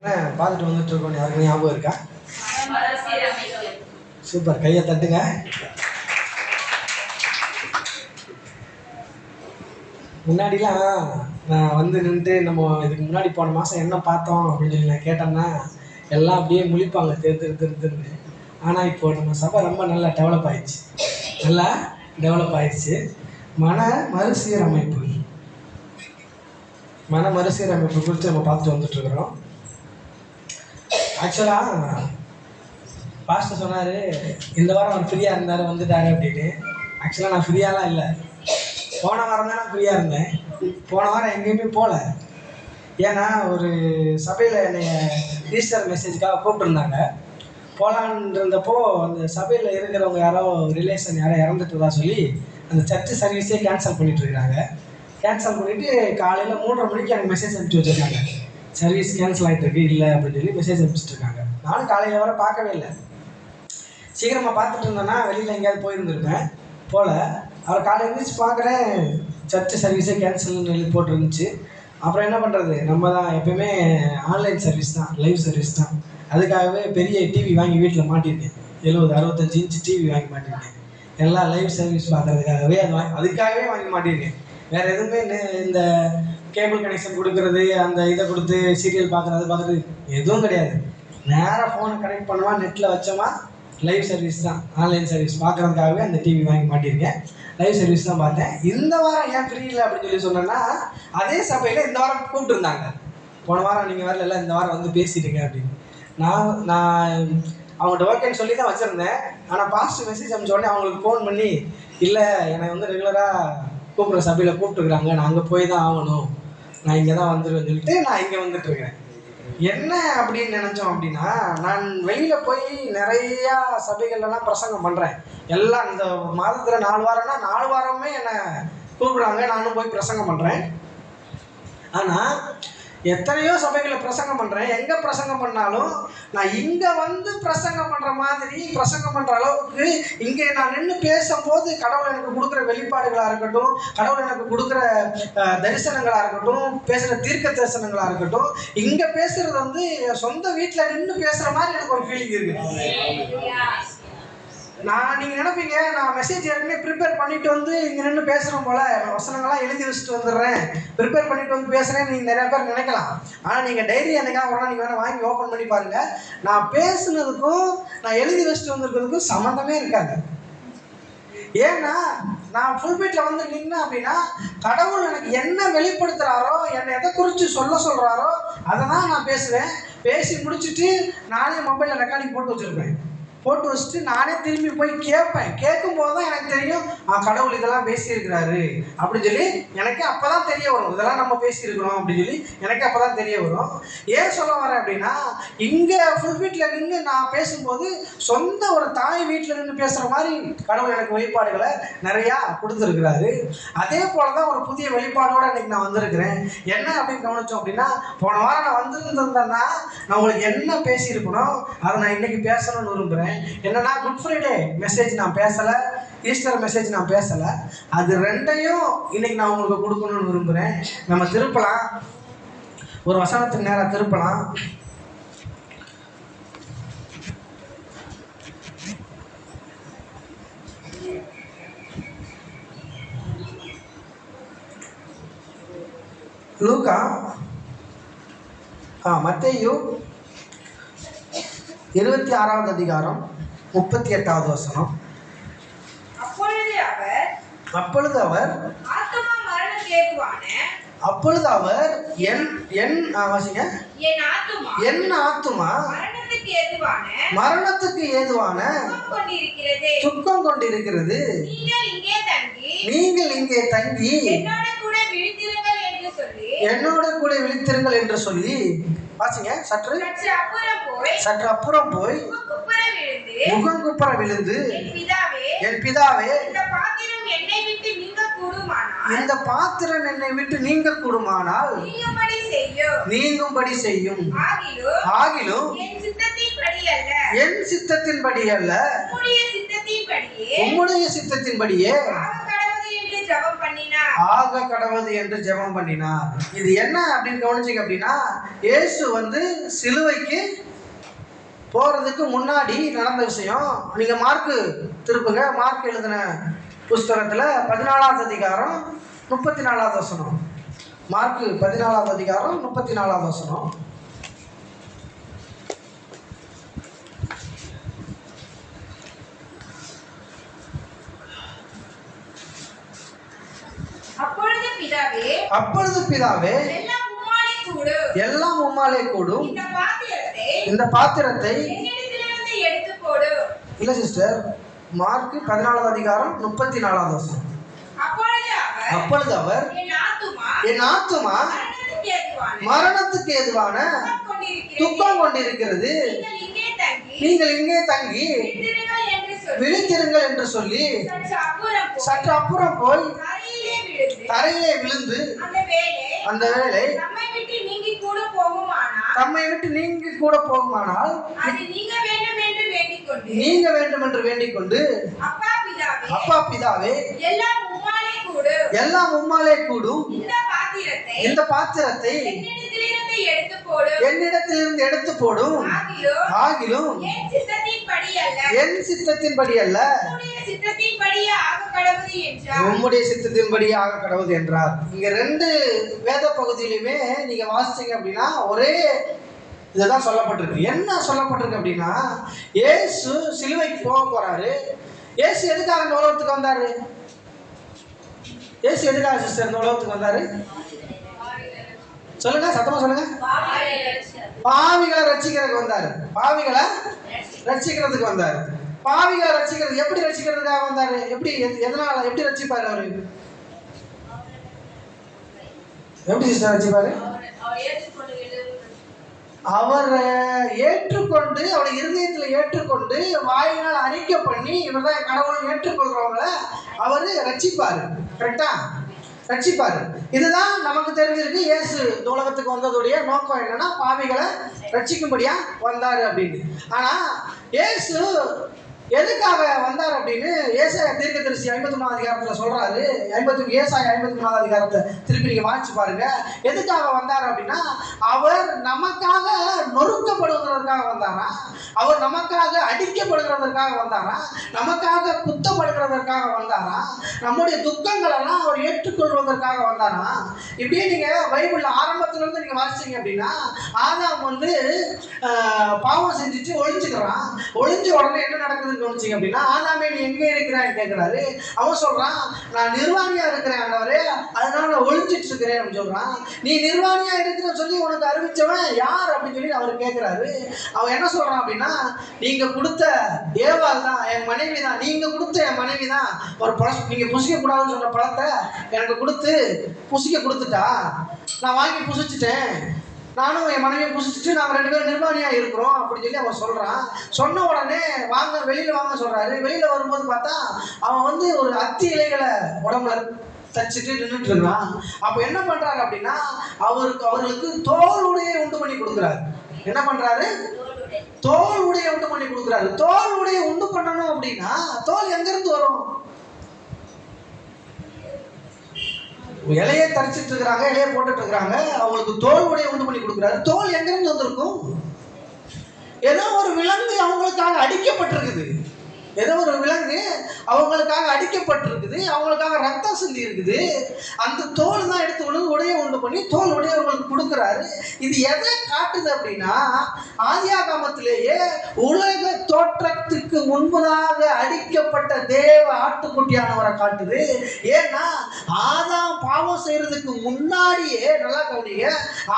பார்த்துட்டு வந்துட்டு இருக்கோம். யாருக்கும் ஞாபகம் இருக்கா? சூப்பர், கையை தட்டுங்க. முன்னாடிலாம் நான் வந்து நின்றுட்டு நம்ம இதுக்கு முன்னாடி போன மாதம் என்ன பார்த்தோம் அப்படின்னு சொல்லி நான் கேட்டோம்னா எல்லாம் அப்படியே முழிப்பாங்க திருன்னு. ஆனால் இப்போ நம்ம சபை ரொம்ப நல்லா டெவலப் ஆயிடுச்சு. மன மறுசீரமைப்பு குறித்து நம்ம பார்த்துட்டு வந்துட்டுருக்குறோம். ஆக்சுவலாக பாஸ்டர் சொன்னார் இந்த வாரம் அவர் ஃப்ரீயாக இருந்தார் வந்துட்டாரு அப்படின்னு. ஆக்சுவலாக நான் ஃப்ரீயாலாம் இல்லை. போன வாரம் தான் நான் ஃப்ரீயாக இருந்தேன். போன வாரம் எங்கேயுமே போகல. ஏன்னா ஒரு சபையில் என்னை ஈஸ்டர் மெசேஜுக்காக கூப்பிட்டுருந்தாங்க. போகலான்னு இருந்தப்போ அந்த சபையில் இருக்கிறவங்க யாரோ ரிலேஷன் யாரோ இறந்துட்டுதா சொல்லி அந்த சர்ச்சு சர்வீஸே கேன்சல் பண்ணிட்டுருக்குறாங்க. கேன்சல் பண்ணிவிட்டு காலையில் 3:30 மணிக்கு எனக்கு மெசேஜ் அனுப்பிச்சி வச்சுருக்காங்க. சர்வீஸ் கேன்சல் ஆகிட்டு இருக்கு இல்லை அப்படின்னு சொல்லி மெசேஜ் அனுப்பிச்சிட்ருக்காங்க. நானும் காலையில் வர பார்க்கவே இல்லை. சீக்கிரமாக பார்த்துட்டு இருந்தேன்னா வெளியில் எங்கேயாவது போயிருந்துருப்பேன். போல் அவர் காலையில் எழுந்திரிச்சு பார்க்குறேன் சர்ச்சு சர்வீஸே கேன்சல்னு எழுதி போட்டுருந்துச்சு. அப்புறம் என்ன பண்ணுறது, நம்ம தான் எப்போயுமே ஆன்லைன் சர்வீஸ் தான், லைவ் சர்வீஸ் தான். அதுக்காகவே பெரிய டிவி வாங்கி வீட்டில் மாட்டியிருக்கேன். 70-65 இன்ச்சு டிவி வாங்கி மாட்டியிருக்கேன். எல்லாம் லைவ் சர்வீஸ் பார்க்குறதுக்காகவே அதுக்காகவே வாங்கி மாட்டியிருக்கேன். வேறு எதுவுமே இந்த கேபிள் கனெக்ஷன் கொடுக்குறது, அந்த இதை கொடுத்து சீரியல் பார்க்குறது எதுவும் கிடையாது. நேராக ஃபோனை கனெக்ட் பண்ணுவா, நெட்டில் வச்சோமா லைவ் சர்வீஸ் தான், ஆன்லைன் சர்வீஸ் பார்க்குறதுக்காகவே அந்த டிவி வாங்கி மாட்டியிருக்கேன். லைவ் சர்வீஸ் தான் பார்த்தேன். இந்த வாரம் ஏன் ஃப்ரீ இல்லை அப்படின்னு சொல்லி சொன்னேன்னா, அதே சபையில் இந்த வாரம் கூப்பிட்டுருந்தாங்க. போன வாரம் நீங்கள் வரல, இந்த வாரம் வந்து பேசிட்டுங்க அப்படின்னு. நான் அவங்கள்ட்ட ஓகேன்னு சொல்லி தான் வச்சுருந்தேன். ஆனால் பாஸ்ட் மெசேஜ் அனுப்பிச்ச உடனே அவங்களுக்கு ஃபோன் பண்ணி, இல்லை என்னை வந்து ரெகுலராக கூப்பிட்ற சபையில் கூப்பிட்டுருக்குறாங்க, நான் அங்கே போய் தான் ஆகணும், நான் இங்கே தான் வந்துடுவேன்னு சொல்லிட்டு நான் இங்கே வந்துட்டுருக்கேன். என்ன அப்படின்னு நினச்சோம் அப்படின்னா, நான் வெளியில் போய் நிறையா சபைகள்லாம் பிரசங்கம் பண்ணுறேன். எல்லாம் இந்த மாதத்தில் 4 வாரம்னா 4 வாரமே என்னை கூப்பிடுறாங்க, நானும் போய் பிரசங்கம் பண்ணுறேன். ஆனால் எத்தனையோ சபைகளில் பிரசங்கம் பண்ணுறேன். எங்கே பிரசங்கம் பண்ணாலும் நான் இங்கே வந்து பிரசங்கம் பண்ணுற மாதிரி பிரசங்கம் பண்ணுற அளவுக்கு இங்கே நான் நின்று பேசும்போது கடவுள் எனக்கு கொடுக்குற வெளிப்பாடுகளாக இருக்கட்டும், கடவுள் எனக்கு கொடுக்குற தரிசனங்களாக இருக்கட்டும், பேசுகிற தீர்க்க தரிசனங்களாக இருக்கட்டும், இங்கே பேசுகிறது வந்து சொந்த வீட்டில் நின்று பேசுகிற மாதிரி எனக்கு ஒரு ஃபீலிங் இருக்குது. நீங்கள் நினைப்பீங்க நான் மெசேஜ் ஏற்கனவே ப்ரிப்பேர் பண்ணிட்டு வந்து இங்கே நின்று பேசுகிறோம் போல், வசனங்கள்லாம் எழுதி வச்சுட்டு வந்துடுறேன், ப்ரிப்பேர் பண்ணிட்டு வந்து பேசுகிறேன்னு நீங்கள் நிறையா பேர் நினைக்கலாம். ஆனால் நீங்கள் டைரி என்னைக்காக ஒரு நாள் நீங்கள் வேணால் வாங்கி ஓப்பன் பண்ணி பாருங்கள். நான் பேசுனதுக்கும் நான் எழுதி வச்சுட்டு வந்துருக்கிறதுக்கும் சம்மந்தமே இருக்காது. ஏன்னா நான் ஃபுல் பீட்டில் வந்து நின்னேன் அப்படின்னா கடவுள் எனக்கு என்ன வெளிப்படுத்துகிறாரோ, என்னை எதை குறித்து சொல்கிறாரோ அதை தான் நான் பேசுவேன். பேசி முடிச்சுட்டு நானே மொபைலில் ரெக்கார்டிங் போட்டு வச்சுட்டு நானே திரும்பி போய் கேட்பேன். கேட்கும்போது தான் எனக்கு தெரியும் கடவுள் இதெல்லாம் பேசியிருக்கிறாரு அப்படின்னு சொல்லி எனக்கு அப்போ தான் தெரிய வரும். இதெல்லாம் நம்ம பேசியிருக்கிறோம் அப்படின்னு சொல்லி எனக்கு அப்போ தான் தெரிய வரும். ஏன் சொல்ல வரேன் அப்படின்னா, இங்கே ஃபுல் வீட்டில் நின்று நான் பேசும்போது சொந்த ஒரு தாய் வீட்டில் நின்று பேசுகிற மாதிரி கடவுள் எனக்கு வெளிப்பாடுகளை நிறையா கொடுத்துருக்கிறாரு. அதே போல் தான் ஒரு புதிய வெளிப்பாடோடு இன்றைக்கி நான் வந்திருக்கிறேன். என்ன அப்படின்னு கவனித்தோம் அப்படின்னா, போன வாரம் நான் வந்திருந்தேன்னா நான் உங்களுக்கு என்ன பேசியிருக்கணும் அதை நான் இன்றைக்கி பேசணும்னு விரும்புகிறேன். என்னன்னா, குட் ஃப்ரைடே மெசேஜ் நான் பேசலை, ஈஸ்டர் மெசேஜ் நான் பேசலை. அது ரெண்டையும் இன்னைக்கு நான் உங்களுக்கு கொடுக்கணும்னு விரும்புகிறேன். நம்ம திருப்பலாம், ஒரு வசனத்துக்கு நேரம் திருப்பலாம். லூக்கா மத்தேயு 26வது அதிகாரம் 38வது வசனம். அப்பொழுது அவர் என் ஆத்துமா மரணத்துக்கு ஏதுவான துக்கம் கொண்டிருக்கிறது, நீங்கள் இங்கே தங்கி என்னோட கூட விழித்திருங்கள் என்று சொல்லி, வாசிங்க, சற்று அப்புறம் போய் முகங்குப்புற விழுந்து, என் பிதாவே இந்த பாத்திரம் என்னை விட்டு நீங்க கூடுமானால் நீங்கும்படி செய்யும். ஆகிலும் என் சித்தத்தின்படி அல்ல, உம்முடைய சித்தத்தின்படியே ஆக கடவுது என்று ஜெபம் பண்ணினார். இது என்ன அப்படின்னு கவனிச்சிங்க அப்படின்னா, இயேசு வந்து சிலுவைக்கு போறதுக்கு முன்னாடி நடந்த விஷயம். நீங்க மார்க்கு திருப்புங்க. மார்க் எழுதின புஸ்தகத்துல 14வது அதிகாரம் 34வது வசனம். மார்க்கு 14வது அதிகாரம் 34வது வசனம். அப்பொழுது பிதாவே எல்லாம் உம்மாலே கூடும். இந்த பாத்திரத்தை இல்ல சிஸ்டர், மார்க் 14வது அதிகாரம் 34வது வசனம். அப்பொழுது அவர் என் ஆத்துமா மரணத்துக்கு ஏதுவான துக்கம் கொண்டிருக்கிறது, நீங்கள் இங்கே தங்கி விழித்திருங்கள் என்று சொல்லி சற்று அப்புறம் போய் தரையிலே விழுந்து அந்த வேளை தம்மை விட்டு நீங்கி கூட போகுமானால் நீங்க வேண்டும் என்று வேண்டிக் கொண்டு, அப்பா பிதாவே எல்லாம் உம்மாலே கூடும். இந்த பாத்திரத்தை என்னிடத்திலிருந்து எடுத்து போடும். ஆகிலும் என் சித்தத்தின்படி அல்ல, உம்முடைய சித்தத்தின்படியே ஆக கடவுது என்றார். இங்க 2 வேத பகுதியிலுமே நீங்க வாசிச்சீங்க அப்படின்னா ஒரே இதுதான் சொல்லப்பட்டிருக்கு. என்ன சொல்லப்பட்டிருக்கு அப்படின்னா, இயேசு சிலுவைக்கு போக போறாரு. இயேசு எதுக்காக இந்த உலகத்துக்கு வந்தாரு? இயேசு எதுக்காக சிஸ்டர் இந்த உலகத்துக்கு வந்தாரு? சொல்லுங்க, சத்தமா சொல்லுங்க. பாவிகளை ரட்சிக்கிறதுக்கு வந்தாரு. பாவிகளை ரட்சிக்கிறதுக்கு வந்தாரு. பாவிகளை ரட்சிக்கிறது எப்படி ரட்சிக்கிறதுக்காக வந்தாரு? எப்படி, எதனால, எப்படி ரட்சிப்பாரு அவரு? எப்படி சிஸ்டர் ரட்சிப்பாரு? அவர் ஏற்றுக்கொண்டு, அவருடைய இருதயத்தில் ஏற்றுக்கொண்டு, வாயினால் அறிக்கை பண்ணி இவர்தான் கடவுள் ஏற்றுக்கொள்றவங்கள அவரு ரட்சிப்பாரு. கரெக்டா? ரட்சிப்பாரு. இதுதான் நமக்கு தெரிஞ்சிருக்கு. இயேசு உலகத்துக்கு வந்ததுடைய நோக்கம் என்னன்னா, பாவிகளை ரட்சிக்கும்படியா வந்தாரு அப்படின்னு. ஆனா இயேசு எதுக்காக வந்தார் அப்படின்னு ஏசாயா தீர்க்கதரிசி 53வது அதிகாரத்துல சொல்றாரு. ஏசாயா 53வது அதிகாரத்தை திருப்பி நீங்க வாசிச்சு பாருங்க. எதுக்காக வந்தார் அப்படின்னா, அவர் நமக்காக நொறுக்கப்படுவதற்காக வந்தாரா, அவர் நமக்காக அடிக்கப்படுகிறதற்காக வந்தாரா, நமக்காக குத்தப்படுகிறதற்காக வந்தாரா, நம்முடைய துக்கங்கள் எல்லாம் அவர் ஏற்றுக்கொள்வதற்காக வந்தாரா? இப்படியே நீங்க பைபிள்ல ஆரம்பத்துல இருந்து நீங்க வாசிச்சீங்க அப்படின்னா, ஆதாம் வந்து பாவம் செஞ்சுட்டு ஒளிஞ்சுக்கிறான். ஒளிஞ்ச உடனே என்ன நடக்குது கவனிச்சீங்க அப்படின்னா, ஆதாமே நீ எங்கே இருக்கிறான்னு கேட்கிறாரு. அவன் சொல்றான், நான் நிர்வாணியா இருக்கிறேன் ஆண்டவரே, அதனால நான் ஒளிஞ்சிட்டு இருக்கிறேன் அப்படின்னு சொல்றான். நீ நிர்வாணியா இருக்கிற சொல்லி உனக்கு அறிவிச்சவன் யார் அப்படின்னு சொல்லி அவர் கேட்கிறாரு. அவன் என்ன சொல்றான் அப்படின்னா, நீங்க கொடுத்த ஏவாள் தான், என் மனைவி தான், நீங்க கொடுத்த என் மனைவி தான் ஒரு பழம், நீங்க புசிக்க கூடாதுன்னு சொன்ன பழத்தை எனக்கு கொடுத்து புசிக்க கொடுத்துட்டா, நான் வாங்கி புசிச்சுட்டேன், நானும் என் மனைவியை புசிச்சுட்டு நாங்கள் 2 பேரும் நிர்வாணியாக இருக்கிறோம் அப்படின்னு சொல்லி அவன் சொல்கிறான். சொன்ன உடனே வாங்க, வெளியில் வாங்க சொல்கிறாரு. வெளியில் வரும்போது பார்த்தா அவன் வந்து ஒரு அத்தி இலைகளை உடம்புல தச்சுட்டு நின்றுட்டு இருக்கிறான். அப்போ என்ன பண்ணுறாரு அப்படின்னா, அவர்களுக்கு தோல் உடையை உண்டு பண்ணி கொடுக்குறாரு. என்ன பண்ணுறாரு? தோல் உடையை உண்டு பண்ணி கொடுக்குறாரு. தோல் உடையை உண்டு பண்ணணும் அப்படின்னா தோல் எங்கேருந்து வரும்? இலையை தரிச்சிட்டு இருக்கிறாங்க, இலையை போட்டுட்டு இருக்கிறாங்க, அவங்களுக்கு தோல் உடைய உண்டு பண்ணி கொடுக்குறாரு. தோல் எங்கிருந்து வந்திருக்கும்? ஏதோ ஒரு விலங்கு அவங்களுக்காக அடிக்கப்பட்டிருக்குது. ஏதோ ஒரு விலங்கு அவங்களுக்காக அடிக்கப்பட்டிருக்குது, அவங்களுக்காக ரத்தம் சிந்தி இருக்குது. அந்த தோல் தான் எடுத்து உடைய உண்டு பண்ணி தோல் உடைய அவங்களுக்கு கொடுக்குறாரு. இது எதை காட்டுது அப்படின்னா, ஆதியாகமத்திலேயே உலக தோற்றத்துக்கு முன்பதாக அடிக்கப்பட்ட தேவ ஆட்டுக்குட்டியானவரை காட்டுது. ஏன்னா ஆதாம் பாவம் செய்யறதுக்கு முன்னாடியே, நல்லா கவனிங்க,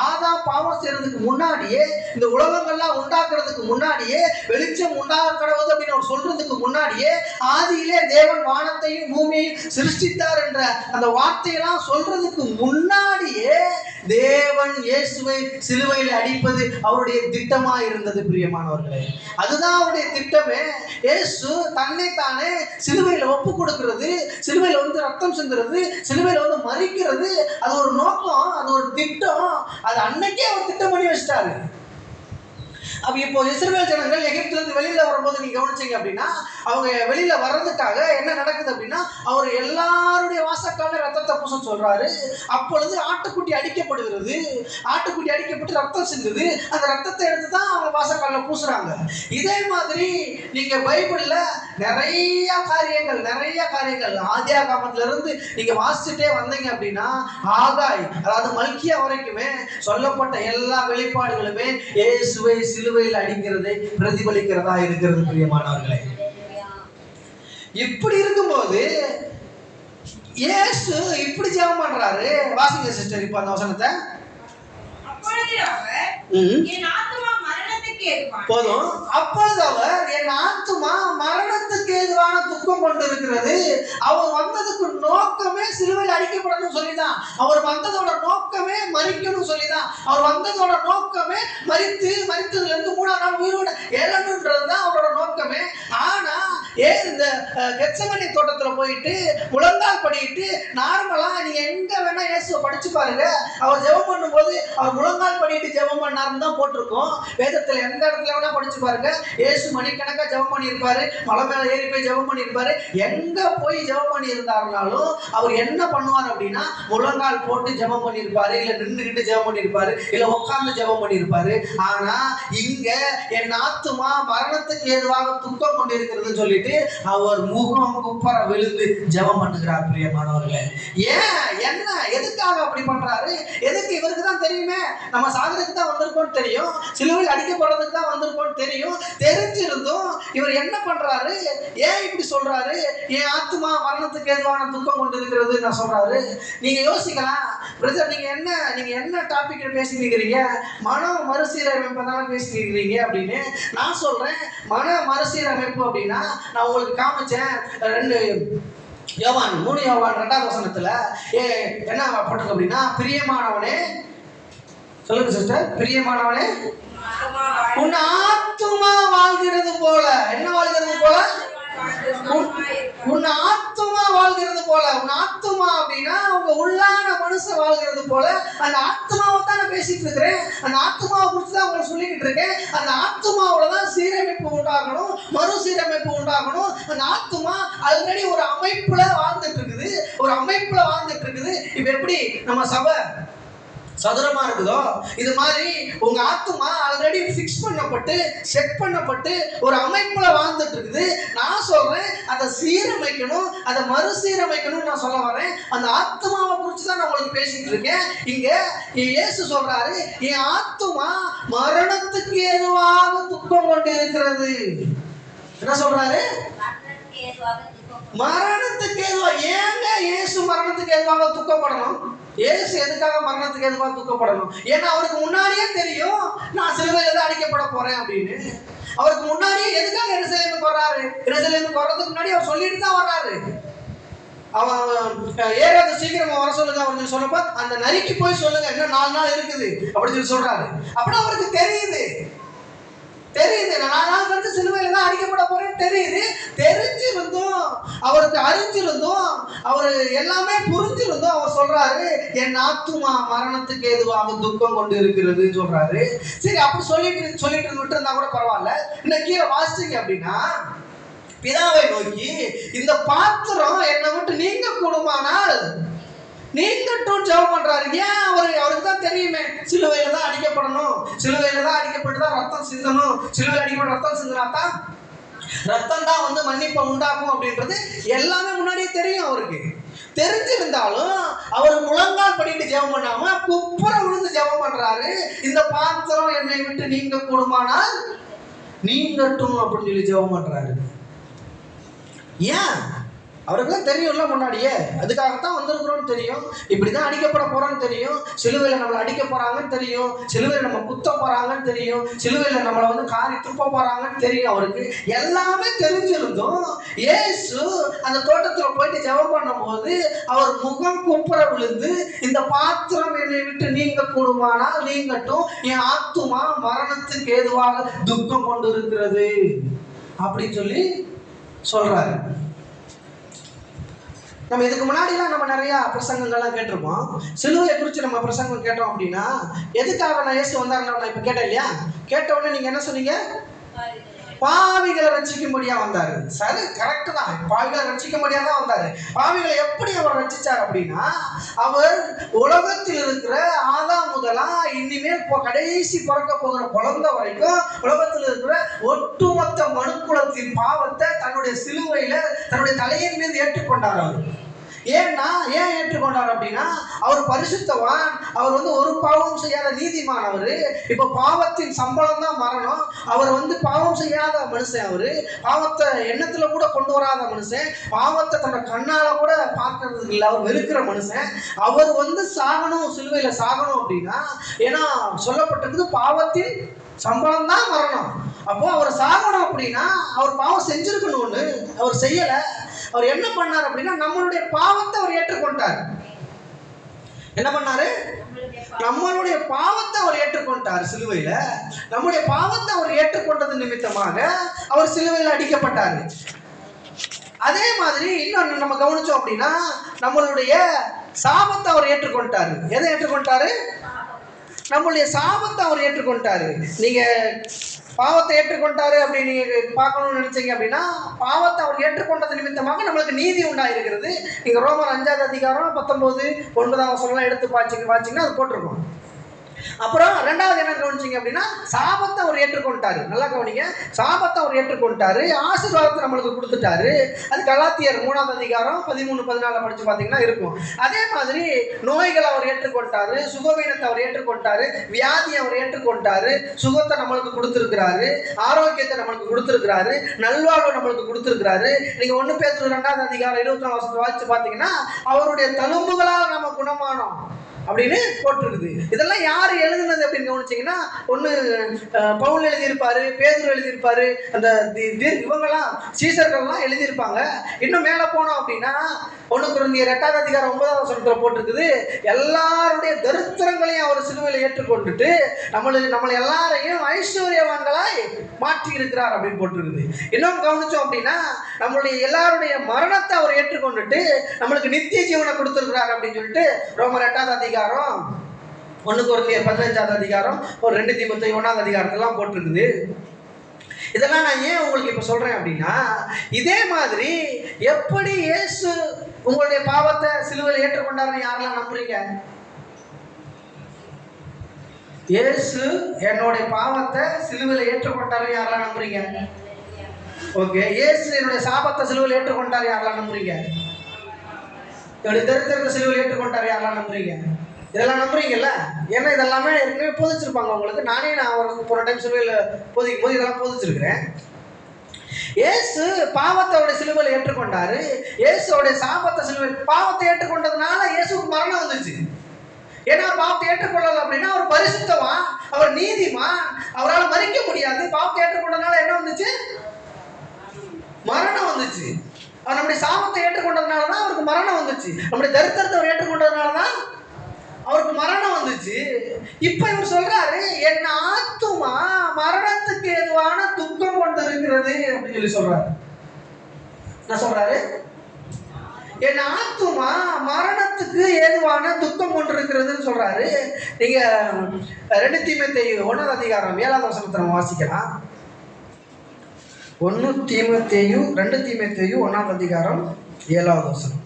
ஆதாம் பாவம் செய்யறதுக்கு முன்னாடியே, இந்த உலகங்கள்லாம் உண்டாக்குறதுக்கு முன்னாடியே, வெளிச்சம் உண்டாக கடவுது அப்படின்னு அவர் சொல்றதுக்கு முன்னாடியே, ஆதியிலே தேவன் வானத்தையும் பூமியையும் சிருஷ்டித்தார் என்ற அந்த வார்த்தையெல்லாம் சொல்றதுக்கு முன்னாடியே தேவன் இயேசுவை சிலுவையில் அடிப்பது அவருடைய திட்டமா இருந்தது. பிரியமானவர்களே, அதுதான் அவருடைய திட்டமே. இயேசு தன்னைத்தானே சிலுவையில் ஒப்பு கொடுக்கிறது, சிலுவையில் வந்து ரத்தம் சிந்துறது, சிலுவையில் வந்து மறிக்கிறது, அது ஒரு நோக்கம், அது ஒரு திட்டம். அது அன்னைக்கே அவர் திட்டம் பண்ணி வச்சிட்டாரு. அப்ப இப்போ இஸ்ரவேல் ஜனங்கள் எகிப்துல இருந்து வெளியில வரும்போது நீங்க கவனிச்சீங்க அப்படின்னா, அவங்க வெளியில வர்றதுக்காக என்ன நடக்குது அப்படின்னா, அவர் எல்லாருடைய வாசக்கால ரத்தத்தை பூச சொல்றாரு. அப்பொழுது ஆட்டுக்குட்டி அடிக்கப்படுகிறது. ஆட்டுக்குட்டி அடிக்கப்பட்டு ரத்தம் சிந்துது. அந்த ரத்தத்தை எடுத்து தான் அவங்க வாசக்கால பூசுறாங்க. இதே மாதிரி நீங்க பைபிள்ல நிறைய காரியங்கள் ஆதியாகமத்துல இருந்து நீங்க வாசிச்சுட்டே வந்தீங்க அப்படின்னா, ஆகாய் அதாவது மல்கியா வரைக்குமே சொல்லப்பட்ட எல்லா வெளிப்பாடுகளுமே இயேசுவை சிலுவையில் அடிக்கிறதை பிரதிபலிக்கிறதா இருக்கிறது பிரியமானவர்களே. இப்படி இருக்கும்போது இயேசு இப்படி ஜெபம் பண்றாரு. வாசிங்க சிஸ்டர் இப்ப அந்த வசனத்தை. போதும். அப்பொழுது அவர் என் ஆத்துமா மரணத்துக்கு ஏதுவான துக்கம் கொண்டிருக்கிறது. அவர் வந்ததுக்கு நோக்கமே சிலுவையில் அடிக்கப்படணும் சொல்லிதான். அவர் வந்ததோட நோக்கமே மரிக்கணும் சொல்லிதான். அவர் வந்ததோட நோக்கமே மரித்ததுல இருந்து 3ஆம் நாள் உயிரோட எழணும்ன்றதுதான் அவரோட நோக்கமே. ஆனா ஏன் இந்த கெத்செமனே தோட்டத்துல போயிட்டு முழங்கால் படிட்டு நார்மலா நீங்க எங்க வேணா இயேசுவை படிச்சு பாருங்க. அவர் ஜெபம் பண்ணும்போது அவர் முழங்கால் படிட்டு ஜெபம் பண்ணாருன்னு தான் போட்டிருக்கோம் வேதத்துல. எந்த இடத்துல வேணா படிச்சு பாருங்க. இயேசு மணிக்கணக்கா ஜெபம் பண்ணியிருப்பாரு. மலை மேல ஏறி போய் ஜெபம் பண்ணியிருப்பாரு. எங்க போய் ஜெபம் பண்ணி இருந்தாருனாலும் அவர் என்ன பண்ணுவார் அப்படின்னா முழங்கால் போட்டு ஜெபம் பண்ணியிருப்பாரு, இல்ல நின்றுகிட்டு ஜெபம் பண்ணியிருப்பாரு, இல்ல உட்கார்ந்து ஜெபம் பண்ணியிருப்பாரு. ஆனா இங்க என் ஆத்துமா மரணத்துக்கு ஏதுவாக துக்கம் கொண்டிருக்கிறது சொல்லிட்டு அவர் முகம் குப்பர விழுந்து ஜெபம் பண்ணுகிறார் பிரியமானவர்களே. ஏன் என்ன எதுக்காக அப்படி பண்றாரு? எதுக்கு? இவருக்கு தான் தெரியுமே நம்ம சாகருக்கு தான் வந்திருக்கோம் தெரியும், சிலுவையில் அடிக்கப்படுறதுக்கு தான் வந்திருக்கோம் தெரியும். தெரிஞ்சிருந்தும் இவர் என்ன பண்றாரு? ஏன் இப்படி சொல்றாரு? என் ஆத்துமா மரணத்துக்கு ஏதுவான துக்கம் கொண்டு இருக்கிறது நான் சொல்றாரு. நீங்க யோசிக்கலாம், பிரதர் நீங்க என்ன டாபிக் பேசிக்கிறீங்க? மன மறுசீரமைப்பு தான் பேசிக்கிறீங்க அப்படின்னு. நான் சொல்றேன் மன மறுசீரமைப்பு அப்படின்னா நான் உங்களுக்கு காமிச்சேன் 3 யோவான் 2ஆம் வசனத்துல என்ன போட்டிருக்கு அப்படின்னா, பிரியமானவனே, சொல்லுங்க சிஸ்டர், பிரியமானவனே உன் ஆத்துமா வாழ்கிறது போல. என்ன வாழ்கிறது போல? உன் ஆத்துமா வாழ்கிறது போல. உன் ஆத்துமா அப்படின்னா உங்க உள்ளான மனுஷன் வாழ்கிறது போல. அந்த ஆத்மாவை தான் நான் பேசிட்டு இருக்கிறேன். அந்த ஆத்மாவை குறித்து தான் உங்களுக்கு சொல்லிக்கிட்டு இருக்கேன். அந்த ஆத்மாவோட தான் சீரமைப்பு உண்டாகணும், மறுசீரமைப்பு உண்டாகணும். அந்த ஆத்மா ஆல்ரெடி ஒரு அமைப்புல வாழ்ந்துட்டு இருக்குது. இப்ப எப்படி நம்ம சபை சதுரமா இருக்குதோ இது மாதிரி உங்க ஆத்துமா ஆல்ரெடி ஃபிக்ஸ் பண்ணப்பட்டு செட் பண்ணப்பட்டு ஒரு அமைப்புல வாழ்ந்துட்டு இருக்குது. நான் சொல்றேன் அதை சீரமைக்கணும், அதை மறுசீரமைக்கணும் நான் சொல்ல வரேன். அந்த ஆத்மாவை குறித்து தான் நான் உங்களுக்கு பேசிட்டு இருக்கேன். இங்க இயேசு சொல்றாரு என் ஆத்துமா மரணத்துக்கு ஏதுவாக துக்கம் கொண்டு இருக்கிறது. என்ன சொல்றாரு? மரணத்துக்கு ஏதுவாக. ஏங்க இயேசு மரணத்துக்கு ஏதுவாக துக்கப்படணும்? இயேசு எதுக்காக மரணத்துக்கு எதுவாக துக்கப்படணும்? ஏன்னா அவருக்கு முன்னாடியே தெரியும் நான் சிலுவையில தான் அடிக்கப்பட போறேன் அப்படின்னு. அவருக்கு முன்னாடியே எதுக்காக எருசலேமுக்கு வர்றாரு? எருசலேமுக்கு வர்றதுக்கு முன்னாடி அவர் சொல்லிட்டு தான் வர்றாரு. அவன் ஏறாத சீக்கிரமா வர சொல்லுங்க அப்படின்னு சொன்னப்ப அந்த நரிக்கு போய் சொல்லுங்க இன்னும் 4 நாள் இருக்குது அப்படின்னு சொல்லி சொல்றாரு. அப்படின்னா அவருக்கு தெரியுது நான் 4 நாள் கழிச்சு சிலுவையில தான் அடிக்கப்பட போறேன்னு தெரியுது. தெரிஞ்சிருந்தும் அவருக்கு அறிஞ்சிருந்தும் அவர் எல்லாமே புரிஞ்சிருந்தும் அவர் சொல்றாரு என் ஆத்துமா மரணத்துக்கு ஏதுவாக துக்கம் கொண்டு இருக்கிறது சொல்றாரு. சரி அப்படி சொல்லிட்டு விட்டு இருந்தா கூட பரவாயில்ல. இன்னும் கீழே வாசிச்சீங்க அப்படின்னா பிதாவை நோக்கி இந்த பாத்திரம் என்னை விட்டு நீங்க கூடுமானால் நீங்கட்டும் ஜெபம் பண்றாரு. ஏன்? அவருக்கு தான் தெரியுமே சிலுவையில தான் அடிக்கப்படணும், சிலுவையில தான் அடிக்கப்பட்டு தான் ரத்தம் சிந்தணும், சிலுவையில் அடிக்கப்பட்ட ரத்தம் சிந்தினாத்தான் ரத்தம் தான் வந்து மன்னிப்பை உண்டாகும் அப்படின்றது எல்லாமே முன்னாடியே தெரியும். அவருக்கு தெரிஞ்சிருந்தாலும் அவர் முழங்கால் படிட்டு ஜெபம் பண்ணாம குப்புற விழுந்து ஜெபம் பண்றாரு. இந்த பாத்திரம் என்னை விட்டு நீங்க கூடுமானால் நீங்கட்டும் அப்படின்னு சொல்லி ஜெபம் பண்றாரு. ஏன்? அவருக்குலாம் தெரியும்ல முன்னாடியே, அதுக்காகத்தான் வந்திருக்கிறோம்னு தெரியும், இப்படிதான் அடிக்கப்பட போறோம்னு தெரியும், சிலுவையில நம்மளை அடிக்க போறாங்கன்னு தெரியும், சிலுவையில நம்ம குத்த போறாங்கன்னு தெரியும், சிலுவையில நம்மளை வந்து காரி துப்ப போறாங்கன்னு தெரியும். அவருக்கு எல்லாமே தெரிஞ்சிருந்தும் இயேசு அந்த தோட்டத்துல போயிட்டு ஜெபம் பண்ணும் போது அவர் முகம் குப்புற விழுந்து இந்த பாத்திரம் என்னை விட்டு நீங்க கூடுமானால் நீங்கட்டும், என் ஆத்துமா மரணத்துக்கு ஏதுவாக துக்கம் கொண்டு இருக்கிறது அப்படின்னு சொல்லி சொல்றாரு. நம்ம இதுக்கு முன்னாடிலாம் நம்ம நிறையா பிரசங்கங்கள்லாம் கேட்டிருப்போம். சிலுவையை குறித்து நம்ம பிரசங்கம் கேட்டோம் அப்படின்னா, எதுக்காக நான் இயேசு வந்தாருன்னு நான் இப்போ கேட்டேன் இல்லையா? கேட்ட உடனே நீங்கள் என்ன சொன்னீங்க? பாவிகளை ரட்சிக்கும்படியா வந்தாரு. சரி, கரெக்ட் தான். பாவிகளை ரட்சிக்கும்படியா தான் வந்தாரு. பாவிகளை எப்படி அவர் ரட்சிச்சார் அப்படின்னா, அவர் உலகத்தில் இருக்கிற ஆதாம் முதலா இனிமேல் கடைசி பிறக்க போகிற குழந்தை வரைக்கும் உலகத்தில் இருக்கிற ஒட்டுமொத்த மனுக்குலத்தின் பாவத்தை தன்னுடைய சிலுவையில தன்னுடைய தலையின் மீது ஏற்றுக்கொண்டார் அவர். ஏன் ஏற்றுக்கொண்டார் அப்படின்னா, அவர் பரிசுத்தவான். அவர் ஒரு பாவம் செய்யாத நீதிமான். அவரு இப்ப பாவத்தின் சம்பளம் தான் மரணம். அவர் பாவம் செய்யாத மனுஷன். அவரு பாவத்தை எண்ணத்துல கூட கொண்டு வராத மனுஷன். பாவத்தை தன்னோட கண்ணால கூட பார்க்கறதுக்கு இல்லை. அவர் வெறுக்கிற மனுஷன். அவர் சாகணும், சிலுவையில சாகணும் அப்படின்னா, ஏன்னா சொல்லப்பட்டிருக்குது பாவத்தின் சம்பளம் தான் மரணம். அப்போ அவர் சாகணும் அப்படின்னா அவர் பாவம் செஞ்சிருக்கணும்னு அவர் செய்யல. அவர் என்ன பண்ணார் அப்படின்னா, நம்மளுடைய பாவத்தை அவர் ஏற்றுக்கொண்டார். என்ன பண்ணாரு? நம்மளுடைய பாவத்தை அவர் ஏற்றுக்கொண்டார் சிலுவையில. நம்முடைய பாவத்தை அவர் ஏற்றுக்கொண்டது நிமித்தமாக அவர் சிலுவையில் அடிக்கப்பட்டார். அதே மாதிரி இன்னொன்று நம்ம கவனிச்சோம் அப்படின்னா, நம்மளுடைய சாபத்தை அவர் ஏற்றுக்கொண்டாரு. எதை ஏற்றுக்கொண்டாரு? நம்மளுடைய சாபத்தை அவர் ஏற்றுக்கொண்டாரு. நீங்க பாவத்தை ஏற்றுக்கொண்டாரு அப்படின்னு நீங்க பார்க்கணும்னு நினைச்சீங்க அப்படின்னா, பாவத்தை அவர் ஏற்றுக்கொண்டது நிமித்தமாக நம்மளுக்கு நீதி உண்டாயிருக்கிறது. நீங்க ரோமர் 5ஆம் அதிகாரம் 19, 9 எடுத்து வாசிங்கன்னா அது போட்டிருக்கோம். அப்புறம் ரெண்டாவது என்ன கவனிச்சிங்க அப்படின்னா, சாபத்தை அவர் ஏற்றுக்கொண்டாரு. நல்லா கவனிங்க, சாபத்தை அவர் ஏற்றுக்கொண்டாரு, ஆசீர்வாதத்தை நம்மளுக்கு கொடுத்துட்டாரு. அது கலாத்தியர் 3ஆம் அதிகாரம் 13, 14 படிச்சு பார்த்தீங்கன்னா இருக்கும். அதே மாதிரி நோய்களை அவர் ஏற்றுக்கொண்டாரு, சுகவீனத்தை அவர் ஏற்றுக்கொண்டாரு, வியாதியை அவர் ஏற்றுக்கொண்டாரு, சுகத்தை நம்மளுக்கு கொடுத்துருக்கிறாரு, ஆரோக்கியத்தை நம்மளுக்கு கொடுத்துருக்கிறாரு, நல்வாழ்வு நம்மளுக்கு கொடுத்துருக்கிறாரு. நீங்க 1 பேதுரு 2ஆம் அதிகாரம் 24 வாசிச்சு பார்த்தீங்கன்னா, அவருடைய தழும்புகளால் நம்ம குணமானோம் அப்படின்னு போட்டிருக்குது. இதெல்லாம் யார் எழுதுனது அப்படின்னு கவனிச்சிங்கன்னா, ஒன்று பவுல் எழுதியிருப்பாரு, பேதுரு எழுதியிருப்பாரு, அந்த இவங்கெல்லாம் சீசர்கள்லாம் எழுதியிருப்பாங்க. இன்னும் மேலே போனோம் அப்படின்னா 1 கொரிந்தியர் 8ஆம் அதிகாரம் 9ஆம் வசனத்தில் போட்டிருக்குது, எல்லாருடைய தரித்திரங்களையும் அவர் சிலுவையில் ஏற்றுக்கொண்டுட்டு நம்மளை எல்லாரையும் ஐஸ்வர்யவான்களாய் மாற்றி இருக்கிறார் அப்படின்னு போட்டிருக்குது. இன்னும் கவனிச்சோம் அப்படின்னா, நம்மளுடைய எல்லாருடைய மரணத்தை அவர் ஏற்றுக்கொண்டுட்டு நம்மளுக்கு நித்திய ஜீவனை கொடுத்துருக்கிறார் அப்படின்னு சொல்லிட்டு ரோமர் 8ஆம் அதிகாரம் 1 கொரிந்தியர் 15ஆம் அதிகாரம் 2 தீமோத்தேயு 1ஆம் அதிகாரத்தெல்லாம் போட்டிருக்குது. இதெல்லாம் நான் ஏன் உங்களுக்கு இப்ப சொல்றேன் அப்படின்னா, இதே மாதிரி எப்படி இயேசு உங்களுடைய பாவத்தை சிலுவையில் ஏற்றுக்கொண்டாருன்னு யாரெல்லாம் நம்புறீங்க? இயேசு என்னுடைய பாவத்தை சிலுவையில் ஏற்றுக்கொண்டாருன்னு யாரெல்லாம் நம்புறீங்க? ஓகே. இயேசு என்னுடைய சாபத்தை சிலுவையில் ஏற்றுக்கொண்டாரு யாரெல்லாம் நம்புறீங்க? என்னுடைய தரித்திரத்தை சிலுவையில் ஏற்றுக்கொண்டாரு யாரெல்லாம் நம்புறீங்க? இதெல்லாம் நம்புறீங்கல்ல? ஏன்னா இதெல்லாமே ஏற்கனவே போதிச்சிருப்பாங்க உங்களுக்கு. நான் ஒரு போன டைம் சிலுவையில் போதிக்கும் போது இதெல்லாம் போதிச்சிருக்கிறேன். இயேசு பாவத்தோட சிலுவையில் ஏற்றுக்கொண்டாரு. இயேசுடைய சாபத்தை சிலுவையில் பாவத்தை ஏற்றுக்கொண்டதுனால இயேசுக்கு மரணம் வந்துச்சு. ஏன்னா பாவத்தை ஏற்றுக்கொள்ளல அப்படின்னா அவர் பரிசுத்தவான், அவர் நீதிமான், அவரால் மறிக்க முடியாது. பாவத்தை ஏற்றுக்கொண்டதுனால என்ன வந்துச்சு? மரணம் வந்துச்சு. அவர் நம்முடைய சாபத்தை ஏற்றுக்கொண்டதுனால தான் அவருக்கு மரணம் வந்துச்சு. நம்முடைய தரித்திரத்தை அவர் ஏற்றுக்கொண்டதுனால தான் அவருக்கு மரணம் வந்துச்சு. இப்ப இவர் சொல்றாரு, என் ஆத்துமா மரணத்துக்கு ஏதுவான துக்கம் கொண்டு இருக்கிறது அப்படின்னு சொல்லி சொல்றாரு. என்ன சொல்றாரு? என் ஆத்துமா மரணத்துக்கு ஏதுவான துக்கம் கொண்டு இருக்கிறதுன்னு சொல்றாரு. நீங்க 2 தீமோத்தேயு 1ஆம் அதிகாரம் 7ஆம் வசனத்தை நம்ம வாசிக்கலாம். 2 தீமோத்தேயு 1ஆம் அதிகாரம் 7ஆவது வசனம்.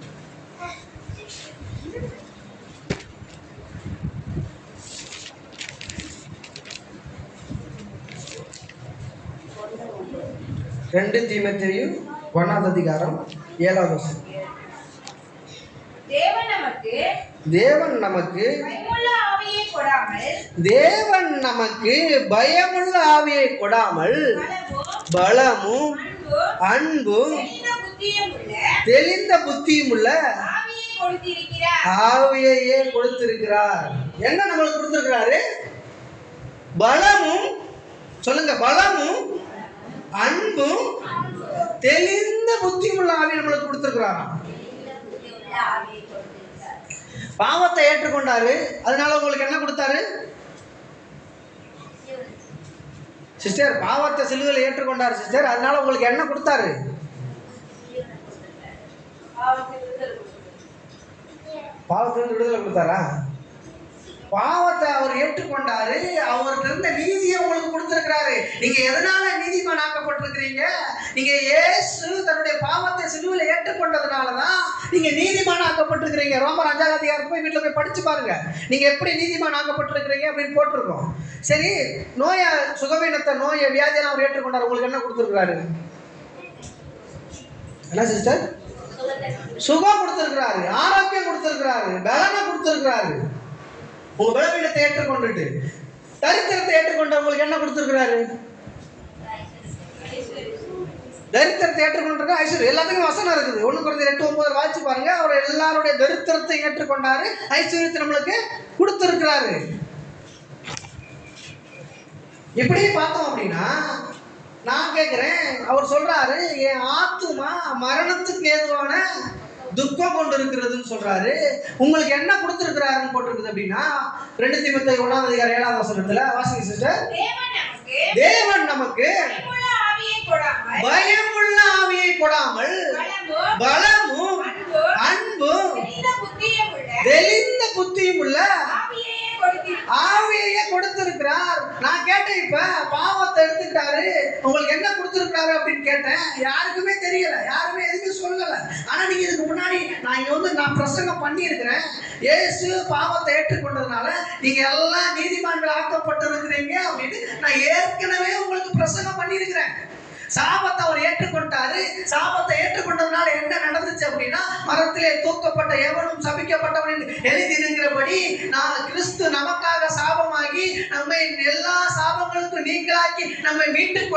ரெண்டு தீமோத்தேயு 1ஆம் அதிகாரம் 7ஆவது வசனம். தேவன் நமக்கு பயமுள்ள ஆவியை கொடாமல் பலமும் அன்பும் தெளிந்த புத்தியும் உள்ள ஆவியையே கொடுத்திருக்கிறார். என்ன நம்மளுக்கு கொடுத்திருக்கிறாரு? பலமும், சொல்லுங்க, பலமும் அன்பும் தெளிந்த புத்தியும் உள்ள ஆவியை நம்மளுக்கு கொடுத்திருக்கிறாராம். பாவத்தை ஏற்றுக்கொண்டாரு, அதனால உங்களுக்கு என்ன கொடுத்தாரு சிஸ்டர்? பாவத்தை சிலுவையில் ஏற்றுக்கொண்டாரு சிஸ்டர், அதனால உங்களுக்கு என்ன கொடுத்தாரு? பாவத்திலிருந்து விடுதலை கொடுத்தாரா? பாவத்தை அவர் ஏற்றுக்கொண்டாரு, அவர்கிட்ட இருந்த நீதியை உங்களுக்கு கொடுத்திருக்கிறாரு. நீங்க எதனால நீதிமான் ஆக்கப்பட்டிருக்கிறீங்க? நீங்க இயேசு தன்னுடைய பாவத்தை சிலுவையில் ஏற்றுக்கொண்டதுனாலதான் நீங்க நீதிமான் ஆக்கப்பட்டிருக்கிறீங்க. ரோமர் 5ஆம் அதிகாரத்தை போய் வீட்டுல போய் படிச்சு பாருங்க, நீங்க எப்படி நீதிமான் ஆக்கப்பட்டிருக்கிறீங்க அப்படின்னு போட்டிருக்கோம். சரி, நோயை சுகவீனத்தை நோயை வியாதியெல்லாம் அவர் ஏற்றுக்கொண்டார், உங்களுக்கு என்ன கொடுத்திருக்கிறாரு? என்ன சிஸ்டர்? சுகம் கொடுத்திருக்கிறாரு, ஆரோக்கியம் கொடுத்திருக்கிறாரு, பலனை கொடுத்திருக்கிறாரு. உங்க பலவீனத்தை ஏற்றுக்கொண்டுட்டு தரித்திரத்தை ஏற்றுக்கொண்டவங்களுக்கு என்ன கொடுத்திருக்கிறாரு? தரித்திரத்தை ஏற்றுக்கொண்டிருக்க ஐஸ்வர்யம். எல்லாத்துக்கும் வசனம் இருக்குது. 1 Corinthians 8:9 வாசிச்சு பாருங்க. அவர் எல்லாருடைய தரித்திரத்தை ஏற்றுக்கொண்டாரு, ஐஸ்வர்யத்தை நம்மளுக்கு கொடுத்திருக்கிறாரு. இப்படி பார்த்தோம் அப்படின்னா நான் கேட்கிறேன், அவர் சொல்றாரு என் ஆத்துமா மரணத்துக்கு ஏதுவான துக்கம் கொண்டு இருக்கிறதுன்னு சொல்றாரு. உங்களுக்கு என்ன கொடுத்திருக்கிறாருன்னு போட்டிருக்குது அப்படின்னா 2 தீமோத்தேயு 1ஆம் அதிகாரம் 7ஆம் வசனத்துல வாசிங்க சிஸ்டர். தேவன் நமக்கு பயமுள்ள ஆவியை கொடாமல் பலமும் அன்பும் தெளிந்த புத்தியும் உள்ள ஆவியை கொடுத்திருக்கிறார். நான் கேட்டேன், இப்ப பாவத்தை எடுத்துக்கிட்டாரு, உங்களுக்கு என்ன கொடுத்திருக்காரு அப்படின்னு கேட்டேன். யாருக்குமே தெரியல, யாருமே எதுவுமே சொல்லல. ஆனா நீங்க இதுக்கு முன்னாடி நான் பிரசங்கம் பண்ணி இருக்கிறேன். இயேசு பாவத்தை ஏற்றுக்கொண்டதுனால நீங்க எல்லாம் நீதிமான்கள் ஆக்கப்பட்டு இருக்கிறீங்க அப்படின்னு நான் ஏற்கனவே உங்களுக்கு பிரசங்கம் பண்ணி இருக்கிறேன். சாபத்தை அவர் ஏற்றுக்கொண்டாரு. சாபத்தை ஏற்றுக்கொண்டதுனால என்ன நடந்துச்சு அப்படின்னா, மரத்திலே தூக்கப்பட்ட எவனும் சபிக்கப்பட்டவன் என்று எழுதியிருக்கிறபடி நான் கிறிஸ்து நமக்காக சாபமாகி நம்மை எல்லா சாபங்களுக்கும் நீங்களாக்கி நம்மை மீட்டுக்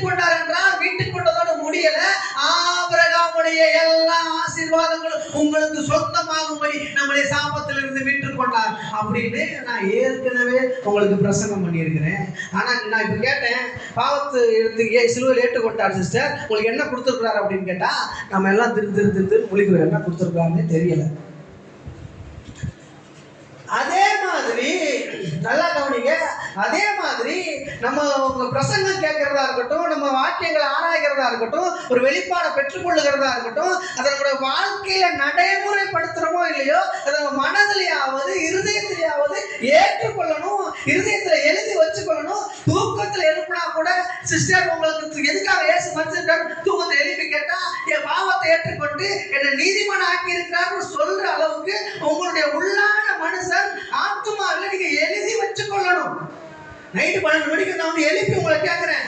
கொண்டார் என்றால் மீட்டுக் கொண்டதோடு முடியல. ஆபிரகாமுடைய எல்லா ஆசீர்வாதங்களும் உங்களுக்கு சொந்தமாகும்படி நம்மளை சாபத்திலிருந்து மீட்டுக் கொண்டார் அப்படின்னு நான் ஏற்கனவே உங்களுக்கு பிரசங்கம் பண்ணியிருக்கிறேன். ஆனா நான் இப்ப கேட்டேன், பாவத்து எடுத்து சிலுவையில் ஏற்றுக்கொண்டார் சிஸ்டர், உங்களுக்கு என்ன கொடுத்துருக்கிறாரு அப்படின்னு கேட்டா நம்ம எல்லாம் திரு முழிக்கிறோம், என்ன கொடுத்துருக்காருன்னு தெரியல. அதே மாதிரி நல்லா கவனிங்க, அதே மாதிரி நம்ம பிரசங்கம் கேட்கறதா இருக்கட்டும், நம்ம வாக்கியங்களை ஆராய்கிறதா இருக்கட்டும், ஒரு வெளிப்பாடை பெற்றுக்கொள்ளுகிறதா இருக்கட்டும், அதை நம்மளுடைய வாழ்க்கையில நடைமுறைப்படுத்துறோமோ இல்லையோ, அதை நம்ம மனதிலேயாவது இருதயத்திலேயாவது ஏற்றுக்கொள்ளணும், இருதயத்துல எழுதி வச்சுக்கொள்ளணும். தூக்கத்துல எழுப்பினா கூட சிஸ்டர் உங்களுக்கு எதுக்காக இயேசு மரிச்சிருக்காரு தூக்கத்தை எழுப்பி கேட்டா, என் பாவத்தை ஏற்றுக்கொண்டு என்னை நீதிமான் ஆக்கி இருக்கிறார்னு சொல்ற அளவுக்கு உங்களுடைய உள்ளான மனுஷன் ஆத்துமாவில் நீங்க எழுதி வச்சுக்கொள்ளணும். நைட்டு 12 மணிக்கு நான் வந்து எழுப்பி உங்களை கேட்கிறேன்,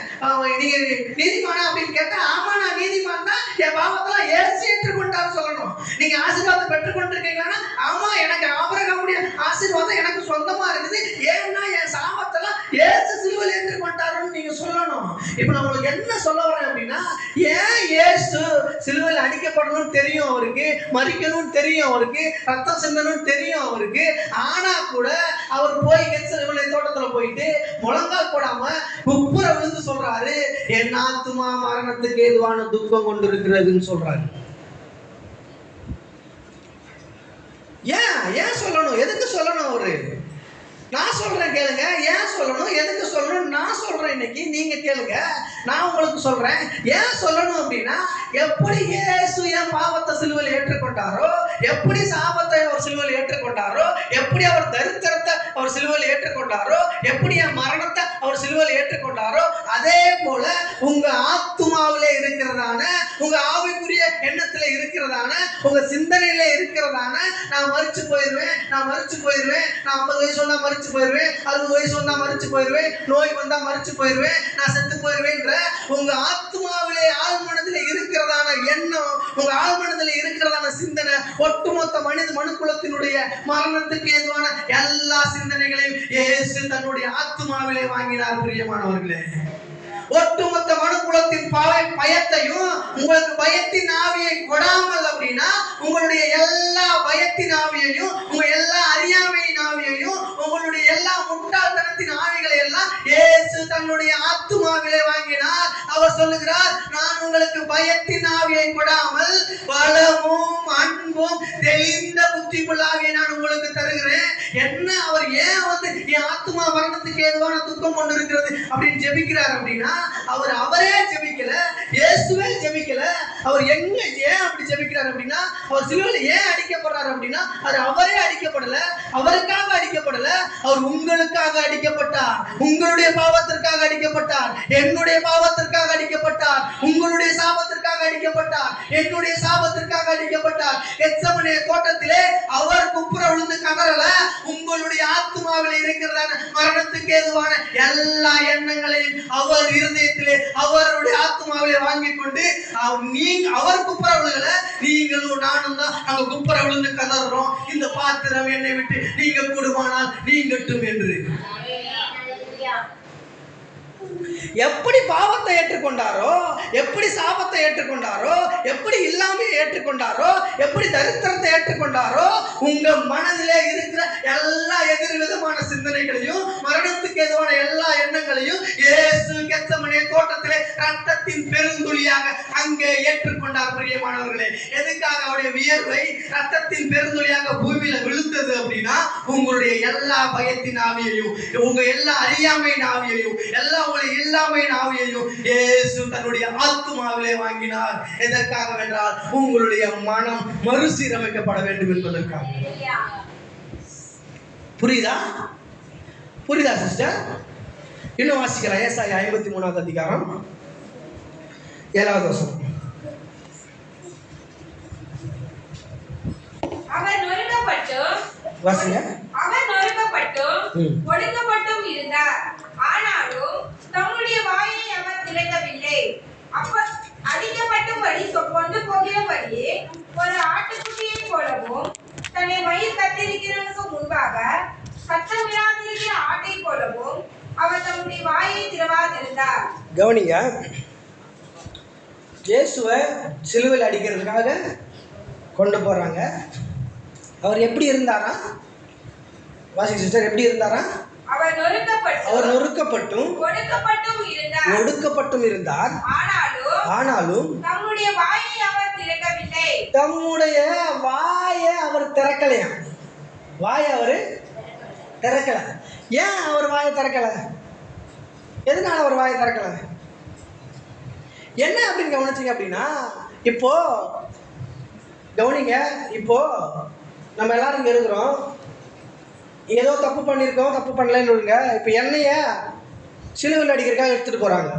நீங்க நீதிமானா அப்படின்னு கேட்டா, ஆமா நான் நீதிமான் தான், என் பாவத்தெல்லாம் ஏசு ஏற்றுக்கொண்டாரு சொல்லணும். நீங்க ஆசீர்வாதம் பெற்றுக்கொண்டிருக்கீங்கன்னா, ஆமா எனக்கு ஆபிரகாமுடைய ஆசீர்வாதம் எனக்கு சொந்தமா இருக்குது, ஏன்னா என் சாபத்தெல்லாம் ஏசு சிலுவையில் ஏற்றுக்கொண்டாருன்னு நீங்க சொல்லணும். இப்ப நான் உங்களுக்கு என்ன சொல்ல வரேன் அப்படின்னா, ஏன் ஏசு சிலுவையில் அடிக்கப்படணும்னு தெரியும் அவருக்கு, மரிக்கணும்னு தெரியும் அவருக்கு, ரத்தம் சிந்தணும்னு தெரியும் அவருக்கு. ஆனா கூட அவர் போய் கெத்செமனே தோட்டத்துல போயிட்டு முழங்கால் போடாம குப்புற விழுந்து சொல்றாரு, என் ஆத்துமா மரணத்துக்கு ஏதுவான துக்கம் கொண்டிருக்கிறதுன்னு சொல்றாரு. ஏன் சொல்லணும், எதுக்கு சொல்லணும் அவரு? நான் சொல்றேன் கேளுங்க, ஏன் சொல்லணும், எதுக்கு சொல்லணும் நான் சொல்றேன். இன்னைக்கு நீங்க கேளுங்க, நான் உங்களுக்கு சொல்றேன் ஏன் சொல்லணும் அப்படின்னா, எப்படி இயேசு என் பாவத்தை சிலுவையில் ஏற்றுக்கொண்டாரோ, எப்படி சாபத்தை அவர் சிலுவையில் ஏற்றுக்கொண்டாரோ, எப்படி அவர் தரித்திரத்தை அவர் சிலுவையில் ஏற்றுக்கொண்டாரோ, எப்படி என் மரணத்தை அவர் சிலுவையில் ஏற்றுக்கொண்டாரோ, அதே போல உங்க ஆத்துமாவிலே இருக்கிறதான, உங்க ஆவிக்குரிய எண்ணத்துல இருக்கிறதான, உங்க சிந்தனையில இருக்கிறதான, நான் மரிச்சு போயிருவேன், நான் 50 வயசு வந்தா மரிச்சு போயிருவேன், 60 வயசு வந்தா மரிச்சு போயிருவேன், நோய் வந்தா மரிச்சு போயிருவேன், நான் செத்து போயிருவேன்ற உங்க ஆத்மாவிலே ஆழ்மனதிலே இருக்கிறதான எண்ணம், உங்க ஆழ்மனதிலே இருக்கிறதான சிந்தனை, ஒட்டுமொத்த மனுக்குலத்தினுடைய மரணத்துக்கு ஏதுவான எல்லா சிந்தனைகளையும் இயேசு தன்னுடைய ஆத்மாவிலே வாங்கினார். பிரியமானவர்களே, ஒட்டுமொத்த மனுக்குலத்தின் பயத்தையும் உங்களுக்கு பயத்தின் ஆவியை கொடாமல் அப்படின்னா, உங்களுடைய எல்லா பயத்தின் ஆவியையும், உங்க எல்லா அறியாமையின் ஆவியையும், உங்களுடைய எல்லா முட்டாள்தனத்தின் ஆவிகளை எல்லாம் இயேசு தன்னுடைய ஆத்துமாவிலே வாங்கினார். அவர் சொல்லுகிறார், நான் உங்களுக்கு பயத்தின் ஆவியை கொடாமல் பலமும் அன்பும் தெளிந்த புத்தியுள்ள ஆவியை நான் உங்களுக்கு தருகிறேன். என்ன அவர் ஏன் வந்து என் ஆத்மா மரணத்துக்கு ஏதுவான துக்கம் கொண்டு இருக்கிறது அப்படின்னு ஜெபிக்கிறார் அப்படின்னா அவரே ஜெபிக்கல, இயேசுவே ஜெபிக்கல. அவர் எங்க ஏன் அப்படி ஜெபிக்கிறார் அப்படின்னா அவர் சிலுவையில் ஏன் அடிக்கப்படுறாரு அப்படின்னா அவரே அடிக்கப்படல, அவருக்காக அடிக்கப்படல, அவர் உங்களுக்காக அடிக்கப்பட்டார், உங்களுடைய பாவத்திற்காக அடிக்கப்பட்டார், என்னுடைய பாவத்திற்காக அடிக்கப்பட்டார், உங்களுடைய சாபத்திற்காக அடிக்கப்பட்டார், என்னுடைய சாபத்திற்காக அடிக்கப்பட்டார். கெத்செமனே தோட்டத்திலே அவர் குப்புற விழுந்து கதறல, உங்களுடைய ஆத்மாவில் இருக்கிறதான மரணத்துக்கு ஏதுவான எல்லா எண்ணங்களையும் அவர் இருதயத்திலே அவருடைய ஆத்மாவிலே வாங்கி கொண்டு அவர் குப்புற விழுகல, நீங்களும் நானும் தான் அங்க குப்புற விழுந்து கதறோம், இந்த பாத்திரம் என்னை விட்டு நீங்க கூடுமானால் நீங்கட்டும் என்று. எப்படி பாவத்தை ஏற்றுக்கொண்டாரோ, எப்படி சாபத்தை ஏற்றுக்கொண்டாரோ, எப்படி இல்லாமையை ஏற்றுக்கொண்டாரோ, எப்படி தரித்திரத்தை ஏற்றுக்கொண்டாரோ, உங்க மனதிலே இருக்கிற எல்லா எதிர் விதமான சிந்தனைகளையும் மரணத்துக்கு எதுவான எல்லா எண்ணங்களையும் இயேசு கெத்செமனே தோட்டத்திலே ரத்தத்தின் பெருந்துளியாக அங்கே ஏற்றுக்கொண்டார். பிரியமானவர்களே, எதுக்காக அவருடைய வியர்வை ரத்தத்தின் பெருந்துளியாக பூமியில விழுந்தது அப்படின்னா உங்களுடைய எல்லா பயத்தின் ஆவியையும், உங்க எல்லா அறியாமையின் ஆவியையும், எல்லா இல்லாமையின் ஆவியையும் இயேசு தன்னுடைய ஆத்துமாவிலே வாங்கினார். எதற்காக என்றால் உங்களுடைய மனம் மறுசீரமைக்கப்பட வேண்டும் என்பதற்காக. புரியுதா? புரியுதா சிஸ்டர்? இன்னும் வாசிக்கலாம். ஏசாயா 53வது அதிகாரம் 7வது வசனம். அவர் நொறுக்கப்பட்டும் ஒடுக்கப்பட்டும் இருந்தார், ஆனாலும் தம்முடைய வாயை அவர் திறக்கவில்லை. அடிக்கப்பட்டும்படி கொண்டு போகிறபடி ஒரு ஆட்டுக்குட்டியை போலவும், தன்னை மயிர் கத்திருக்கிறவனுக்கு முன்பாக சத்தமில்லாதிருக்கிற ஆட்டை போலவும் அவர் தம்முடைய வாயை திறவாதிருந்தார். கவனிங்க, இயேசுவை சிலுவையில் அடிக்கிறதுக்காக கொண்டு போறாங்க. அவர் எப்படி இருந்தாரா? வாசி சிஸ்டர், எப்படி இருந்தாரா? அவர் நொறுக்கப்பட்டும் ஒடுக்கப்பட்டும் இருந்தார், ஆனாலும் தம்முடைய வாயை அவர் திறக்கவில்லை. தம்முடைய வாயை அவர் திறக்கலையா? வாயை அவர் திறக்கல. ஏன் அவர் வாயை திறக்கல? எதனால அவர் வாயை திறக்கல? என்ன அப்படின்னு கவனிச்சிங்க அப்படின்னா, இப்போ கவனிங்க, இப்போ நம்ம எல்லாரும் இங்கே இருக்கிறோம், ஏதோ தப்பு பண்ணியிருக்கோம், தப்பு பண்ணலன்னு விடுங்க. இப்போ என்னைய சிலுவையில் அடிக்கிறதுக்காக எடுத்துகிட்டு போகிறாங்க.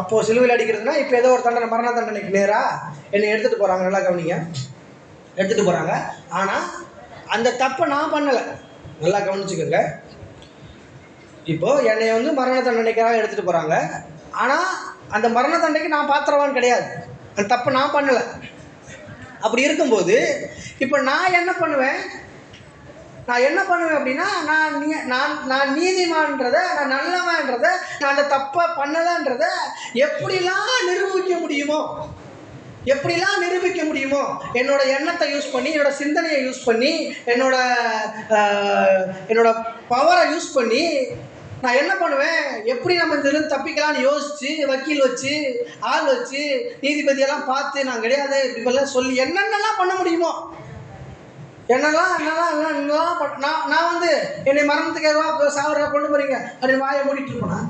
அப்போது சிலுவையில் அடிக்கிறதுனா இப்போ ஏதோ ஒரு தண்டனை, மரண தண்டனைக்கு நேராக என்னை எடுத்துகிட்டு போகிறாங்க. நல்லா கவனிங்க, எடுத்துகிட்டு போகிறாங்க. ஆனால் அந்த தப்பை நான் பண்ணலை. நல்லா கவனிச்சுக்கோங்க. இப்போது என்னை வந்து மரண தண்டனைக்காக எடுத்துகிட்டு போகிறாங்க. ஆனால் அந்த மரண தண்டனைக்கு நான் பாத்திரவான் கிடையாது, அந்த தப்பை நான் பண்ணலை. அப்படி இருக்கும்போது இப்போ நான் என்ன பண்ணுவேன் அப்படின்னா, நான் நீதிமான்றதை, நான் நல்லவன்றதை, நான் அந்த தப்பை பண்ணலைன்றதை எப்படிலாம் நிரூபிக்க முடியுமோ என்னோட எண்ணத்தை யூஸ் பண்ணி, என்னோட சிந்தனையை யூஸ் பண்ணி, என்னோட பவரை யூஸ் பண்ணி நான் என்ன பண்ணுவேன், எப்படி நம்ம இதிலிருந்து தப்பிக்கலாம்னு யோசித்து, வக்கீல் வச்சு, ஆள் வச்சு, நீதிபதியெல்லாம் பார்த்து நான் கிடையாது இப்படிலாம் சொல்லி என்னென்னலாம் பண்ண முடியுமோ, நான் வந்து என்னை மரணத்துக்கு எதுவாக சாவர கொண்டு போறீங்க அப்படின்னு வாயை மூடிட்டு இருப்பேனா?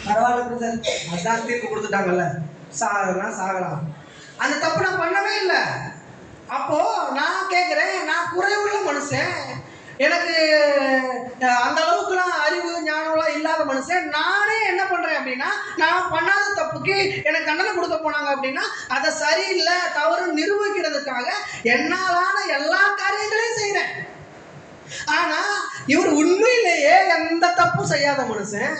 பரவாயில்ல, அதான் தீர்ப்பு கொடுத்துட்டாங்கல்ல, சாகலாம். அந்த தப்பு நான் பண்ணவே இல்லை. அப்போ நான் கேட்குறேன், நான் குறைவுள்ள மனுஷன், எனக்கு அந்த அளவுக்குலாம் அறிவு ஞானம்லாம் இல்லாத மனுஷன், நானே என்ன பண்ணுறேன் அப்படின்னா, நான் பண்ணாத தப்புக்கு எனக்கு தண்டனை கொடுக்க போனாங்க அப்படின்னா அதை சரியில்லை தவறு நிரூபிக்கிறதுக்காக என்னாலான எல்லா காரியங்களையும் செய்கிறேன். ஆனால் இவர் உண்மையிலேயே எந்த தப்பும் செய்யாத மனுஷன்,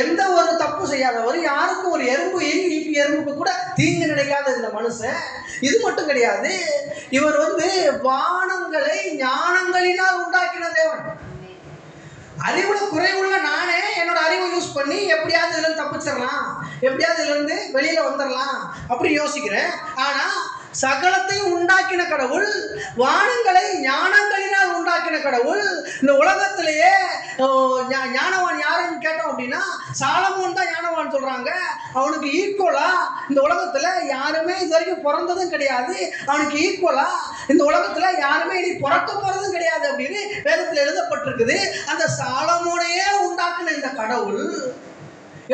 எந்த ஒரு தப்பு செய்யாதவர், யாருக்கும் ஒரு எறும்புக்கு கூட தீங்கு நினைக்காத இந்த மனுஷன். இது மட்டும் கிடையாது, இவர் வந்து வானங்களை ஞானங்களினால் உண்டாக்கின தேவன். அறிவுல குறைவுள்ள நானே என்னோட அறிவை யூஸ் பண்ணி எப்படியாவது இதுல இருந்து தப்பிச்சிடலாம், எப்படியாவது இதுல இருந்து வெளியில வந்துடலாம் அப்படி யோசிக்கிறேன். ஆனா சகலத்தையும் உண்டாக்கின கடவுள், வானங்களை ஞானங்களினால் உண்டாக்கின கடவுள். இந்த உலகத்திலேயே ஞானவான் யாருன்னு கேட்டோம் அப்படின்னா சாலமோன் தான் ஞானவான் சொல்றாங்க. அவனுக்கு ஈக்குவலா இந்த உலகத்துல யாருமே இது வரைக்கும் பிறந்ததும் கிடையாது, அவனுக்கு ஈக்குவலா இந்த உலகத்துல யாருமே இனி பிறக்க போறதும் கிடையாது அப்படின்னு வேதத்தில் எழுதப்பட்டிருக்குது. அந்த சாலமோனையே உண்டாக்குன இந்த கடவுள்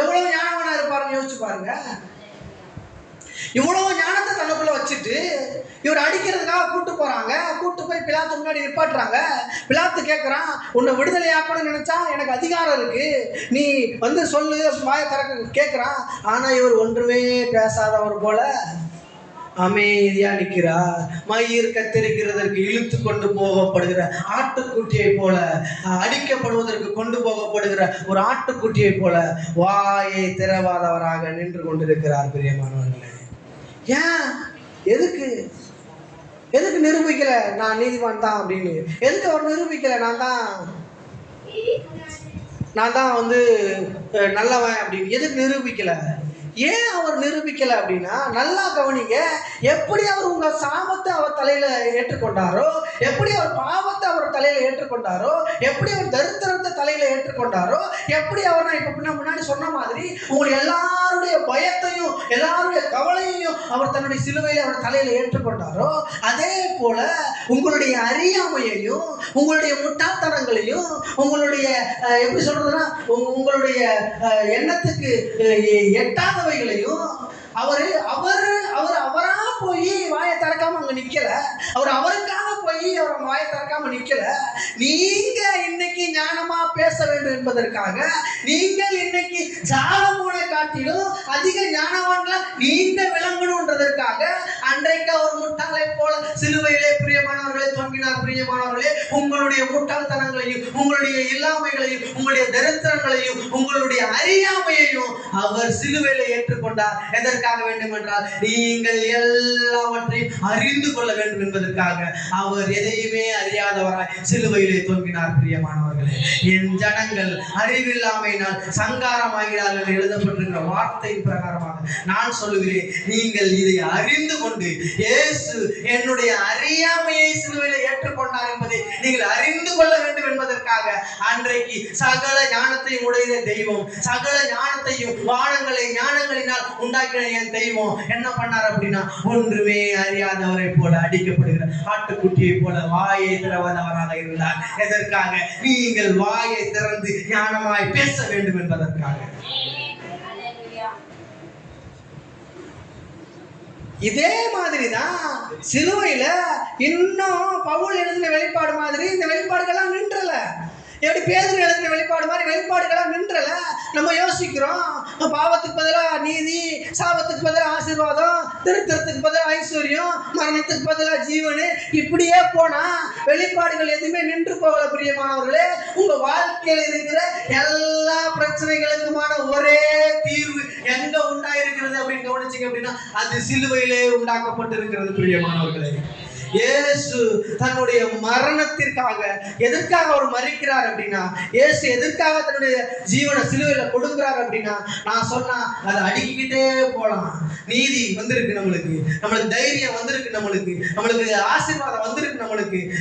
எவ்வளவு ஞானவானா இருப்பாருன்னு யோசிச்சு பாருங்க. இவ்வளவு ஞானத்தை தனக்குள்ள வச்சுட்டு இவர் அடிக்கிறதுக்காக கூட்டு போறாங்க. கூட்டு போய் பிலாத்து முன்னாடி நிப்பாட்டுறாங்க. பிலாத்து கேட்கறான், உன்னை விடுதலை ஆக்கணும்னு நினைச்சா எனக்கு அதிகாரம் இருக்கு, நீ வந்து சொல்லு, வாயை திறக்க கேட்கறான். ஆனா இவர் ஒன்றுமே பேசாதவர் போல அமைதியா நிற்கிறார். மயிர் கத்தரிக்கிறதற்கு இழுத்து கொண்டு போகப்படுகிற ஆட்டுக்குட்டியை போல, அடிக்கப்படுவதற்கு கொண்டு போகப்படுகிற ஒரு ஆட்டுக்குட்டியை போல வாயை திறவாதவராக நின்று கொண்டிருக்கிறார். பிரியமானவர்களே, ஏன் எதுக்கு நிரூபிக்கல நான் நீதிமான் தான் அப்படின்னு? எதுக்கு அவர் நிரூபிக்கல நான் தான் வந்து நல்லவன் அப்படின்னு? எதுக்கு நிரூபிக்கல? ஏன் அவர் நிரூபிக்கல அப்படின்னா, நல்லா கவனிங்க. எப்படி அவர் உங்க சாபத்தை அவர் தலையில ஏற்றுக்கொண்டாரோ, எப்படி அவர் பாவத்தை அவர் தலையில ஏற்றுக்கொண்டாரோ, எப்படி அவர் தரித்திரத்தை தலையில ஏற்றுக்கொண்டாரோ, எப்படி அவர் நான் இப்ப முன்னாடி சொன்ன மாதிரி உங்களுடைய எல்லாருடைய பயத்தையும் எல்லாருடைய கவலையையும் அவர் தன்னுடைய சிலுவையில அவர் தலையில ஏற்றுக்கொண்டாரோ, அதே போல உங்களுடைய அறியாமையையும் உங்களுடைய முட்டாள்தனங்களையும் உங்களுடைய எப்படி சொல்றதுன்னா உங்களுடைய எண்ணத்துக்கு எட்டாதவைகளையும் அவரா போய் வாயை திறக்காம அங்க நிக்கல. அவருக்காக போய் அவர் வாயை திறக்காம நிக்கல. நீங்க இன்னைக்கு ஞானமா பேச வேண்டும் என்பதற்காக, நீங்கள் இன்னைக்கு சாலமோனை காட்டிலும் அதிக ஞானவான்களா நீங்க விளங்கணும்ன்றதற்காக அன்றைக்கு அவர் முட்டாளை போல சிலுவையிலே பிரியமானவர்களே தொங்கினார். பிரியமானவர்களே, உங்களுடைய முட்டாள்தனங்களையும் உங்களுடைய இல்லாமைகளையும் உங்களுடைய தரித்திரங்களையும் உங்களுடைய அறியாமையையும் அவர் சிலுவையிலே ஏற்றுக்கொண்டார். எதற்காக வேண்டும் என்றால், நீங்கள் எல்லாவற்றையும் அறிந்து கொள்ள வேண்டும் என்பதற்காக அவர் எதையுமே அறியாதவராய் சிலுவையிலே தொங்கினார். பிரியமானவர்களே, என் ஜனங்கள் அறிவில்லாமையினால் சங்காரமாகிறார்கள் என்று எழுதப்பட்டிருக்கிற வார்த்தையின் பிரகாரமாக நான் சொல்லுகிறேன், நீங்கள் இதை அறிந்து கொண்டு இயேசு என்னுடைய அறியாமையை சிலுவையிலே ஏற்றுக்கொண்டார் என்பதை நீங்கள் அறிந்து கொள்ள வேண்டும் என்பதற்காக அன்றைக்கு சகல ஞானத்தையும் உடைய தெய்வம், சகல ஞானத்தையும் வானங்களை ஞானங்களினால் உண்டாக்கின என் தெய்வம் என்ன பண்ணார் அப்படின்னா, ஒன்றுமே அறியாதவரை போல அடிக்கப்படுகிற ஆட்டுக்குட்டியை போல வாயை திறவாதவராக இருந்தார். எதற்காக? நீங்கள் வாயை திறந்து ஞானமாய் பேச வேண்டும் என்பதற்காக. இதே மாதிரிதான் சிலுவையில இன்னும் பவுல் எழுதின வெளிப்பாடு மாதிரி இந்த வெளிப்பாடுகள்லாம் நின்றல. எப்படி பேதுரு எழுதின வெளிப்பாடு மாதிரி வெளிப்பாடுகள்லாம் நின்றல. நம்ம யோசிக்கிறோம், பாவத்துக்கு பதிலாக நீதி, சாபத்துக்கு பதிலாக ஆசீர்வாதம், திருத்தத்துக்கு பதிலாக ஐஸ்வர்யம், மரணத்துக்கு பதிலாக ஜீவனு, இப்படியே போனா வெளிப்பாடுகள் எதுவுமே நின்று போகல. பிரியமானவர்களே, உங்க வாழ்க்கையில் இருக்கிற எல்லா பிரச்சனைகளுக்குமான ஒரே தீர்வு எங்க உண்டாயிருக்கிறது அப்படின்னு கவனிச்சிங்க அப்படின்னா, அது சிலுவையிலே உண்டாக்கப்பட்டிருக்கிறது. பிரியமானவர்களே, இயேசு தன்னுடைய மரணத்திற்காக எதற்காக அவர் மரிக்கிறார் அப்படின்னா, இயேசு எதற்காக தன்னுடைய ஜீவனை சிலுவையில கொடுக்கிறார் அப்படின்னா, நான் சொன்னா அதை அடிக்கிட்டே போலாம். நீதி வந்திருக்கு, நம்மளுக்கு தைரியம் வந்திருக்கு, நம்மளுக்கு ஆசீர்வாதம் வந்திருக்கு,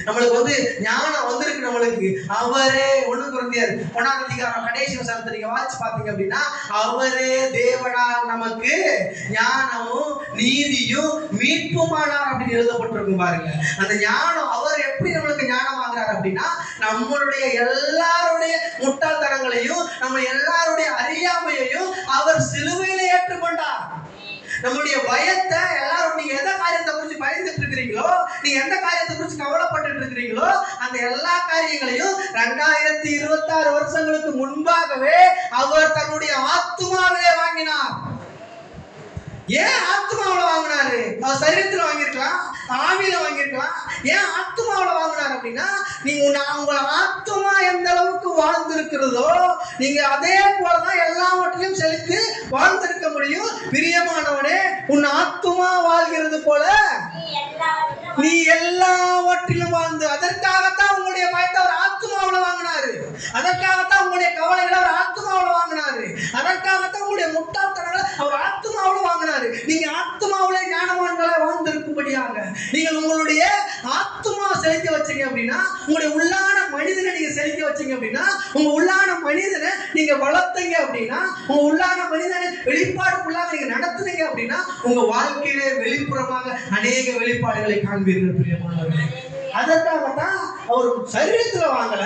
நம்மளுக்கு வந்து ஞானம் வந்திருக்கு. நம்மளுக்கு அவரே 1 கொரிந்தியர் 1ஆம் அதிகாரம் கடைசி வசனத்தை நீங்க வாசிச்சு பார்த்தீங்க அப்படின்னா, அவரே தேவனால் நமக்கு ஞானமும் நீதியும் மீட்புமானார் அப்படின்னு எழுதப்பட்டிருக்கும். பாருங்க, அந்த ஞானம் அவர் எப்படி நம்மளுக்கு ஞானம் ஆகிறார் அப்படின்னா, நம்மளுடைய எல்லாருடைய முட்டாள்தனங்களையும் நம்ம எல்லாருடைய அறியாமையையும் அவர் சிலுவையில ஏற்றுக்கொண்டார். நம்முடைய பயத்தை எல்லாரும், நீங்க எந்த காரியத்தை குறித்து பயந்துட்டு இருக்கிறீங்களோ, நீங்க எந்த காரியத்தை குறித்து கவலைப்பட்டு இருக்கிறீங்களோ, அந்த எல்லா காரியங்களையும் 2026 வருஷங்களுக்கு முன்பாகவே அவர் தன்னுடைய ஆத்துமாவே வாங்கினார். ஏன் ஆத்மாவில் வாங்கினாரு? அவர் சரீரத்தில் வாங்கியிருக்கலாம், ஆவியில வாங்கியிருக்கலாம். ஏன் ஆத்மாவில் வாங்கினார் அப்படின்னா, நீங்க உங்க ஆத்மா எந்த அளவுக்கு வாழ்ந்திருக்கிறதோ நீங்க அதே போலதான் எல்லாவற்றையும் செலுத்தி வாழ்ந்திருக்க முடியும். பிரியமானவனே, உன் ஆத்மா வாழ்கிறது போல நீ எல்லாவற்றிலும் வாழ்ந்து, அதற்காகத்தான் உங்களுடைய பயத்தை அவர் ஆத்மாவில் வாங்கினாரு. அதற்காகத்தான் உங்களுடைய கவலைகளை அவர் ஆத்மாவில் வாங்கினாரு. அதற்காகத்தான் உங்களுடைய முட்டாள்தனங்களை அவர் ஆத்மாவில் வாங்கினாரு. நீங்க ஆத்மாவிலே ஞானவான்களை வாழ்ந்திருக்கும்படி உங்களுடைய உள்ளான மனிதனை நீங்க செலுத்தி வச்சீங்க அப்படின்னா, உங்க உள்ளான மனிதனை நீங்க வளர்த்தீங்க அப்படின்னா, உங்க உள்ளான மனிதனை வெளிப்பாடுக்குள்ளாக நீங்க நடத்துனீங்க அப்படின்னா, உங்க வாழ்க்கையிலே வெளிப்புறமாக அநேக வெளிப்பாடுகளை காண்பீர்கள் பிரியமானவர்களே. அதற்காகத்தான் அவர் சரீரத்துல வாங்கல,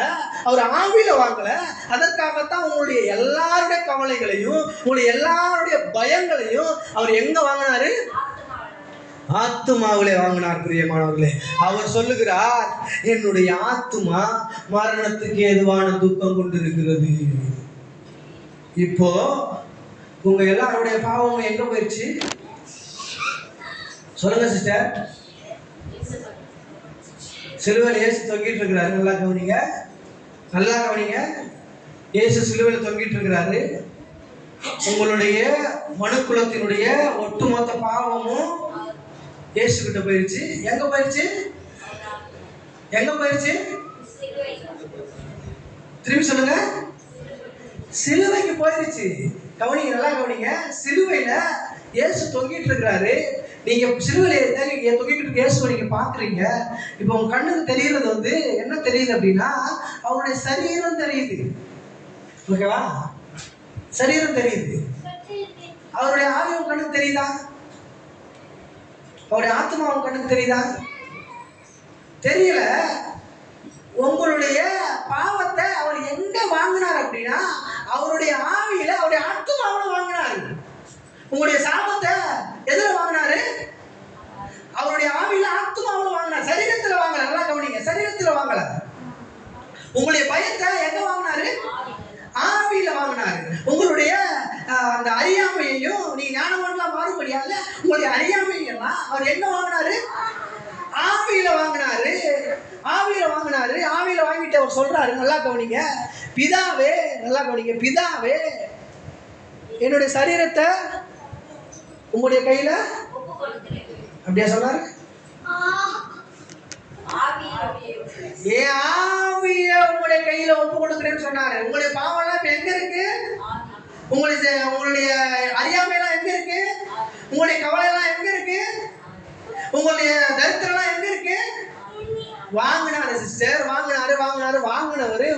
அவர் ஆவியில வாங்கல. அதற்காகத்தான் உங்களுடைய எல்லாருடைய கவலைகளையும் உங்களுடைய எல்லாருடைய பயங்களையும் அவர் எங்க வாங்கினாரு? ஆத்துமாவிலே வாங்கினார் பிரியமானவர்களே. அவர் சொல்லுகிறார், என்னுடைய ஆத்துமா மரணத்துக்கு ஏதுவான துக்கம் கொண்டிருக்கிறது. இப்போ உங்க எல்லாருடைய பாவம் எங்க போயிடுச்சு சொல்லுங்க சிஸ்டர். சிலுவையில் இயேசு தொங்கிட்டு இருக்கிறாரு. நல்லா கவனிங்க, நல்லா கவனிங்க. இயேசு சிலுவையில் தொங்கிட்டு இருக்கிறாரு. உங்களுடைய மனுக்குலத்தினுடைய ஒட்டுமொத்த பாவமும் இயேசு கிட்ட போயிருச்சு. எங்க போயிருச்சு? எங்க போயிருச்சு? திரும்பி சொல்லுங்க. சிலுவைக்கு போயிருச்சு. கவனிங்க, நல்லா கவனிங்க. சிலுவையில இயேசு தொங்கிட்டு இருக்கிறாரு. நீங்க சிலுவையில தொங்கிட்டு இருக்க இயேசுவை நீங்க பாக்குறீங்க. இப்போ உங்க கண்ணுக்கு தெரியுறது வந்து என்ன தெரியுது அப்படின்னா, அவருடைய சரீரம் தெரியுது. ஓகேவா? சரீரம் தெரியுது. அவருடைய ஆவி உங்க கண்ணுக்கு தெரியுதா? அவருடைய ஆத்மா உங்க கண்ணுக்கு தெரியுதா? தெரியல. உங்களுடைய பாவத்தை அவர் எங்க வாங்கினார் அப்படின்னா, அவருடைய ஆவியில அவருடைய ஆத்மாவில் வாங்கினாரு. உங்களுடைய சாபத்தை எதுல வாங்கினாரு? அவருடைய ஆவியில ஆத்மாவில் வாங்கினார். சரீரத்துல வாங்கல. நல்லா கவனிங்க, சரீரத்துல வாங்கல. உங்களுடைய பயத்தை எங்க வாங்கினாரு? ஆவியில வாங்கினாரு. உங்களுடைய அந்த அறியாமையையும் நீங்க ஞானவான்களா மாறுபடியால உங்களுடைய அறியாமையெல்லாம் அவர் என்ன வாங்கினாரு? ஆவியில வாங்கினாரு. ஆவியில வாங்கினாரு. ஆவியில வாங்கிட்டு அவர் சொல்றாரு, நல்லா கவனிங்க, பிதாவே, நல்லா கவனிங்க, பிதாவே என்னுடைய சரீரத்தை உங்களுடைய கையில அப்படியா சொன்னாரு? என் ஆவிய உங்களுடைய கையில ஒப்பு கொடுக்கிறேன்னு சொன்னாரு. உங்களுடைய பாவம் எல்லாம் இப்ப எங்க இருக்கு? உங்களுடைய அறியாமையெல்லாம் எங்க இருக்கு? உங்களுடைய கவலை எல்லாம் எங்க இருக்கு? உங்களுடைய தரித்திரம் எல்லாம் எங்க இருக்கு? வாங்கினாரு சிஸ்டர்,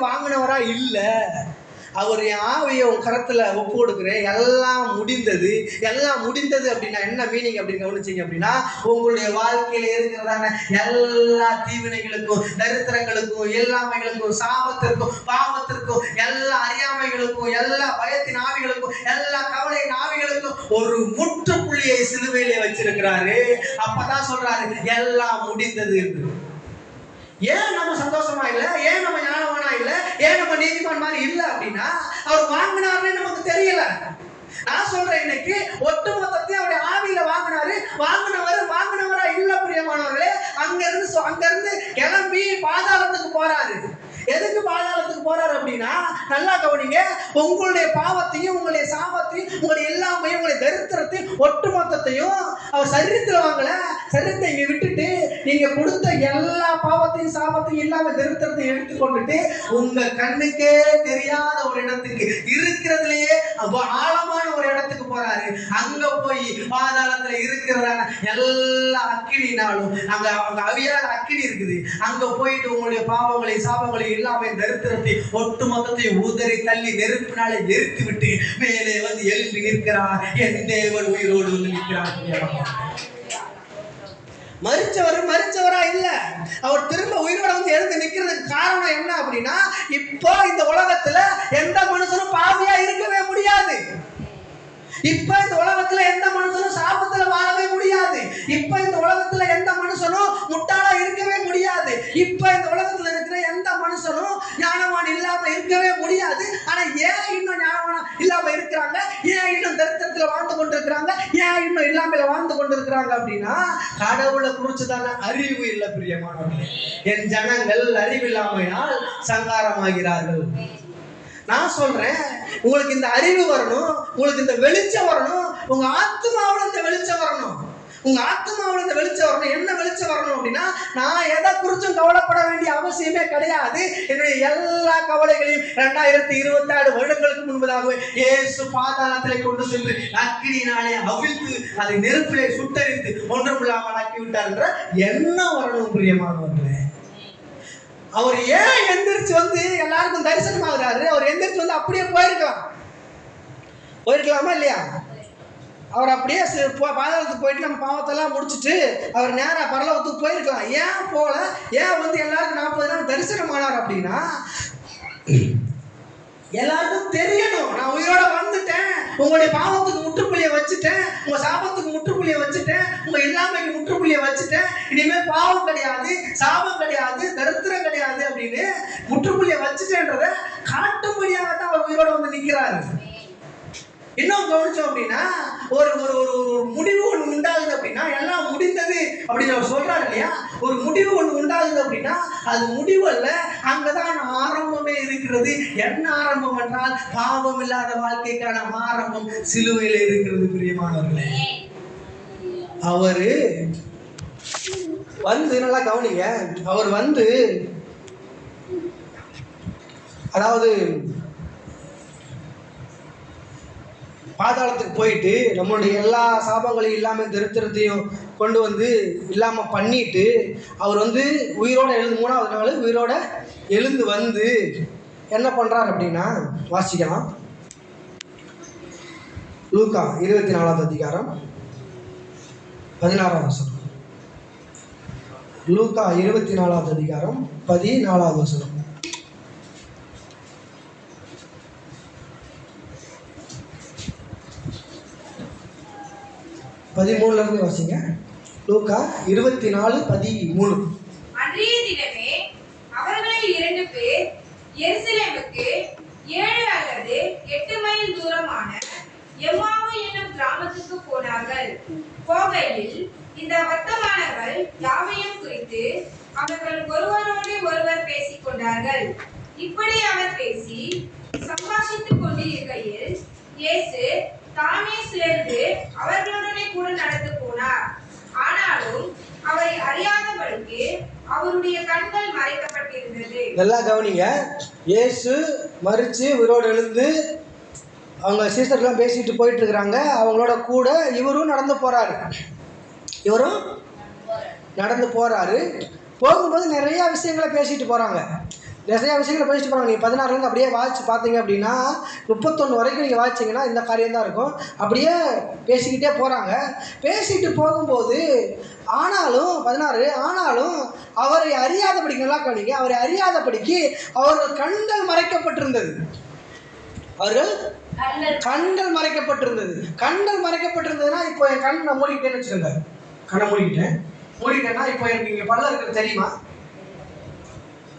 வாங்கினவரா இல்ல. அவருடைய ஆவியை உன் கரத்துல ஒப்பு கொடுக்குறேன். எல்லாம் முடிந்தது அப்படின்னா என்ன மீனிங் அப்படின்னு கவனிச்சிங்க அப்படின்னா, உங்களுடைய வாழ்க்கையில இருக்கிறதான எல்லா தீவினைகளுக்கும், தரித்திரங்களுக்கும், எல்லாமைகளுக்கும், சாபத்திற்கும், பாவத்திற்கும், எல்லா அறியாமைகளுக்கும், எல்லா பயத்தின் ஆவிகளுக்கும், எல்லா கவலையின் ஆவிகளுக்கும் ஒரு முற்றுப்புள்ளியை சிலுவையிலே வச்சிருக்கிறாரு. அப்பதான் சொல்றாரு எல்லாம் முடிந்தது என்று. ஏன் நம்ம சந்தோஷமா இல்ல? ஏன் நம்ம ஞானவானா இல்ல? ஏன் நம்ம நீதிமான் மாதிரி இல்ல அப்படின்னா, அவர் வாங்கினாருன்னு நமக்கு தெரியல. நான் சொல்றேன், இன்னைக்கு ஒட்டு மொத்தத்தையும் அவருடைய ஆவியில வாங்கினாரு. வாங்கினவரா இல்ல பிரியமானவர்களே. அங்க இருந்து கிளம்பி பாதாளத்துக்கு போறாரு. எதுக்கு பாதாளத்துக்கு போறாரு அப்படின்னா, நல்லா கவனிங்க, உங்களுடைய பாவத்தையும் உங்களுடைய சாபத்தையும் உங்களுடைய எல்லாமையும் உங்களுடைய தரித்திரத்தையும் ஒட்டு மொத்தத்தையும் அவர் சரீரத்தில் வாங்கல. சரீரத்தை இங்க விட்டுட்டு நீங்க கொடுத்த எல்லா பாவத்தையும் சாபத்தையும் இல்லாம தரித்திரத்தையும் எடுத்துக்கொண்டுட்டு உங்க கண்ணுக்கே தெரியாத ஒரு இடத்துக்கு, இருக்கிறதுலயே ஆழமான ஒரு இடத்துக்கு போறாரு. அங்க போய் பாதாளத்துல இருக்கிறதான எல்லா அக்கினினாலும் அங்க அவியாத அக்கினி இருக்குது. அங்க போயிட்டு உங்களுடைய பாவங்களை சாபங்களை எல்லாமே தரித்திரத்தை ஒட்டு மொத்தத்தை உதறி தள்ளி நெருப்பினாலே எரித்து விட்டு மேலே வந்து எழுப்பி நிற்கிறார். என் தேவன் உயிரோடு வந்து நிற்கிறார். மரிச்சவரா இல்ல, அவர் திரும்ப உயிரோட வந்து எழுந்து நிக்கிறதுக்கு காரணம் என்ன அப்படின்னா, இப்போ இந்த உலகத்துல எந்த மனுஷனும் பாவியா இருக்கவே முடியாது. இப்ப இந்த உலகத்துல எந்த மனுஷனும் சாபத்துல வாழவே முடியாது. இப்ப இந்த உலகத்துல எந்த மனுஷனும் முட்டாளா இருக்கவே முடியாது. இப்ப இந்த உலகத்துல இருக்கிற எந்த மனுஷனும் ஞானவான் இல்லாம இருக்கவே முடியாது. ஆனா ஏன் இன்னும் ஞானவானா இல்லாம இருக்கிறாங்க? ஏன் இன்னும் தரித்திரத்துல வாழ்ந்து கொண்டிருக்கிறாங்க? ஏன் இன்னும் இல்லாமல வாழ்ந்து கொண்டிருக்கிறாங்க அப்படின்னா, கடவுளை குறிச்சுதான அறிவு இல்ல பிரியமானவர்களே. என் ஜனங்கள் அறிவில்லாமையால் சங்காரமாகிறார்கள். நான் சொல்றேன், உங்களுக்கு இந்த அறிவு வரணும், உங்களுக்கு இந்த வெளிச்சம் வரணும், உங்க ஆத்மாவோட இந்த வெளிச்சம் வரணும். உங்க ஆத்மாவோட இந்த வெளிச்சம் வரணும். என்ன வெளிச்சம் வரணும் அப்படின்னா, நான் எதை குறிச்சும் கவலைப்பட வேண்டிய அவசியமே கிடையாது. என்னுடைய எல்லா கவலைகளையும் 2026 வருடங்களுக்கு முன்பதாகவே இயேசு பாதாளத்திலே கொண்டு சென்று அக்கினியினாலே அவிழ்த்து அதை நெருப்பிலே சுட்டரித்து ஒன்றுமில்லாமல் ஆக்கி விட்டார் என்ற எண்ணம் வரணும் பிரியமானவர்களே. அவர் ஏன் எந்திரிச்சு வந்து எல்லாருக்கும் தரிசனம் ஆகுறாரு? அவர் எந்திரிச்சு வந்து அப்படியே போயிருக்கலாமா இல்லையா? அவர் அப்படியே பாதாளத்துக்கு போயிட்டு நம்ம பாவத்தெல்லாம் முடிச்சுட்டு அவர் நேராக பரலோகத்துக்கு போயிருக்கலாம். ஏன் போல? ஏன் வந்து எல்லாருக்கும் 40 நாள் தரிசனம் ஆனார் அப்படின்னா, எல்லாருக்கும் தெரியணும், நான் உயிரோட வந்துட்டேன், உங்களுடைய பாவத்துக்கு முற்றுப்புள்ளியை வச்சுட்டேன், உங்க சாபத்துக்கு முற்றுப்புள்ளியை வச்சுட்டேன், உங்க இல்லாமைக்கு முற்றுப்புள்ளியை வச்சுட்டேன், இனிமேல் பாவம் கிடையாது, சாபம் கிடையாது, தரித்திரம் கிடையாது அப்படின்னு முற்றுப்புள்ளியை வச்சுட்டேன்றதை காட்டும்படியாக தான் அவர் உயிரோட வந்து நிற்கிறாரு. இன்னும் கவனிச்சோம் அப்படின்னா ஒரு ஒரு ஒரு முடிவு ஒன்று உண்டாகுது அப்படின்னா எல்லாம் முடிந்தது அப்படின்னு அவர் சொல்றாரு இல்லையா? ஒரு முடிவு ஒன்று உண்டாகுது அப்படின்னா அது முடிவு அல்ல, அங்கதான் ஆரம்பமே இருக்கிறது. என்ன ஆரம்பம் என்றால் பாவம் இல்லாத வாழ்க்கைக்கான ஆரம்பம் சிலுவையில் இருக்கிறது. பிரியமானவர்களே, அவரு வந்து நல்லா கவனிங்க, அவர் வந்து அதாவது பாதாளத்துக்கு போயிட்டு நம்மளுடைய எல்லா சாபங்களையும் இல்லாமல் தரித்திரத்தையும் கொண்டு வந்து இல்லாமல் பண்ணிட்டு அவர் வந்து உயிரோட 3ஆவது நாள் உயிரோட எழுந்து வந்து என்ன பண்ணுறார் அப்படின்னா, வாசிக்கலாம். லூக்கா 24வது அதிகாரம் 16வது வசனம். லூக்கா 24வது அதிகாரம் 14வது வசனம். 13ல இருந்து வாசிங்க. லூக்கா 24:13. அன்றைய தினமே அவர்களில் 2 பேர் எருசலேமுக்கு 7 அல்லது 8 மைல் தூரமான எம்மாவு என்னும் கிராமத்துக்கு போனார்கள். போகையில் இந்த வர்த்தமானங்கள் யாவையும் குறித்து அவர்கள் ஒருவரோடு ஒருவர் பேசிக் கொண்டார்கள். இப்படி அவர் பேசி சம்பாஷித்துக் கொண்டிருக்கையில் இயேசு தாமே சேர்ந்து அவர்களுடனே கூட நடந்து போனார். ஆனாலும் அவரை அறியாதபடிக்கு அவருடைய கண்கள் மறைக்கப்பட்டிருந்தது. நல்லா கவனிங்க, இயேசு மரிச்சு உயிரோடு எழுந்து அவங்க சீசர்லாம் பேசிட்டு போயிட்டு இருக்கிறாங்க. அவங்களோட கூட இவரும் நடந்து போறாரு. போகும்போது நிறைய விஷயங்களை பேசிட்டு போறாங்க. நீங்கள் 16லேருந்து அப்படியே வாட்சி பார்த்தீங்க அப்படின்னா 31 வரைக்கும் நீங்கள் வாட்சிங்கன்னா இந்த காரியம் தான் இருக்கும். அப்படியே பேசிக்கிட்டே போகிறாங்க. பேசிட்டு போகும்போது ஆனாலும் 16 ஆனாலும் அவரை அறியாதபடிக்கு, நல்லா கவனிங்க, அவரை அறியாதபடிக்கு அவர்கள் கண்கள் மறைக்கப்பட்டிருந்தது. கண்கள் மறைக்கப்பட்டிருந்ததுன்னா இப்போ என் கண் நான் மூடிக்கிட்டேன்னு வச்சுருங்க. கண்ணை மூடிக்கிட்டேன்னா இப்போ எனக்கு இங்கே பல்ல இருக்கிறது தெரியுமா?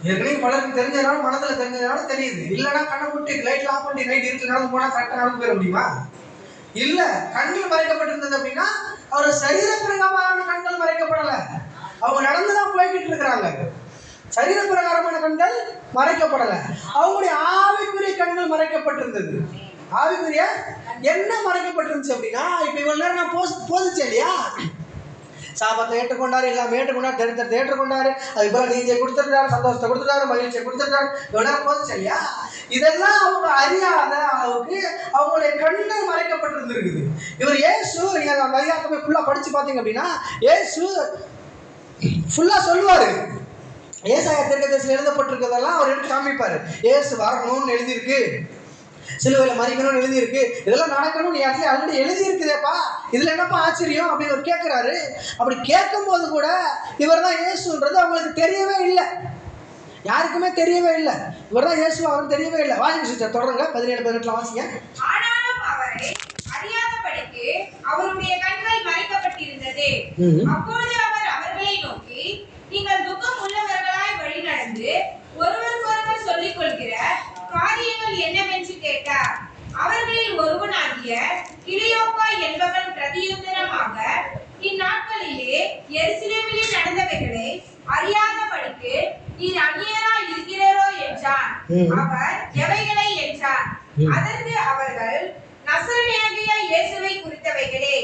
ஏற்கனவே பலருக்கு தெரிஞ்சதுனால, மனதில் தெரிஞ்சதுனால தெரியுது. இல்லைன்னா கண்ணை மூட்டி லைட்ல ஆஃப் பண்ணி நைட் இருட்டு நடந்து போனால் கரெக்டாக நடந்து போயிட முடியுமா? இல்லை, கண்கள் மறைக்கப்பட்டிருந்தது அப்படின்னா அவர் சரீரப்பிரகாரமான கண்கள் மறைக்கப்படலை. அவங்க நடந்து தான் போய்கிட்டு இருக்கிறாங்க. சரீரப்பிரகாரமான கண்கள் மறைக்கப்படலை. அவங்களுடைய ஆவிக்குரிய கண்கள் மறைக்கப்பட்டிருந்தது. ஆவிக்குரிய என்ன மறைக்கப்பட்டிருந்துச்சு அப்படின்னா, இப்போ இவ்வளவு நேரம் நான் போதிச்சேன் இல்லையா? சாபத்தை ஏற்றுக்கொண்டாரு, எல்லாம் ஏற்றுக்கொண்டாரு, தரித்திரத்தை ஏற்றுக்கொண்டாரு, அதுக்கப்புறம் நீதியை கொடுத்துட்டாரு, சந்தோஷத்தை கொடுத்துட்டாரு, மகிழ்ச்சியை கொடுத்துட்டாரு, இவ்வளவு போதிச்சு இல்லையா? இதெல்லாம் அவங்க அறியாத அளவுக்கு அவங்களுடைய கண்கள் மறைக்கப்பட்டிருந்துருக்குது. இவர் இயேசு, நீங்க அந்த அதிகாரத்தை போய் ஃபுல்லா படிச்சு பார்த்தீங்க அப்படின்னா இயேசு ஃபுல்லா சொல்லுவாரு. ஏசாயா தீர்க்கதரிசியில் எழுதப்பட்டிருக்கிறதெல்லாம் அவர் எடுத்து காமிப்பாரு. இயேசு வரணும்னு எழுதியிருக்கு, சிலுவையில் மறிக்கணும்னு எழுதியிருக்கு, இதெல்லாம் நடக்கணும், நீ இடத்துல ஆல்ரெடி எழுதியிருக்குதேப்பா, இதில் என்னப்பா ஆச்சரியம் அப்படின்னு அவர் கேட்குறாரு. அப்படி கேட்கும்போது கூட இவர் தான் இயேசுன்றது அவங்களுக்கு தெரியவே இல்லை, யாருக்குமே தெரியவே இல்லை. இவர் தான் இயேசு, அவருக்கு தெரியவே இல்லை. வாசிங்க சிஸ்டர், தொடருங்க. 17-18 வாசிங்க. ஆனாலும் அவரை அறியாதபடிக்கு அவருடைய கண்கள் மறைக்கப்பட்டிருந்தது. அப்பொழுது அவர் அவர்களை நோக்கி, நீங்கள் துக்கம் உள்ளவர்களாய் வழி நடந்து ஒருவருக்கொருவர் சொல்லிக் கொள்கிற காரியங்கள் என்னவென்று கேட்டார். அவர்களில் ஒருவனாகிய கிளியோப்பா என்பவன் பிரதியுத்தரமாக, இந்நாட்களிலே எருசலேமிலே நடந்தவைகளை அறியாதபடிக்கு நீர் அந்நியராய் இருக்கிறீரோ என்றான். அவர் எவைகளை என்றார். அதற்கு அவர்கள், நசரேயனாகிய இயேசுவை குறித்தவைகளே.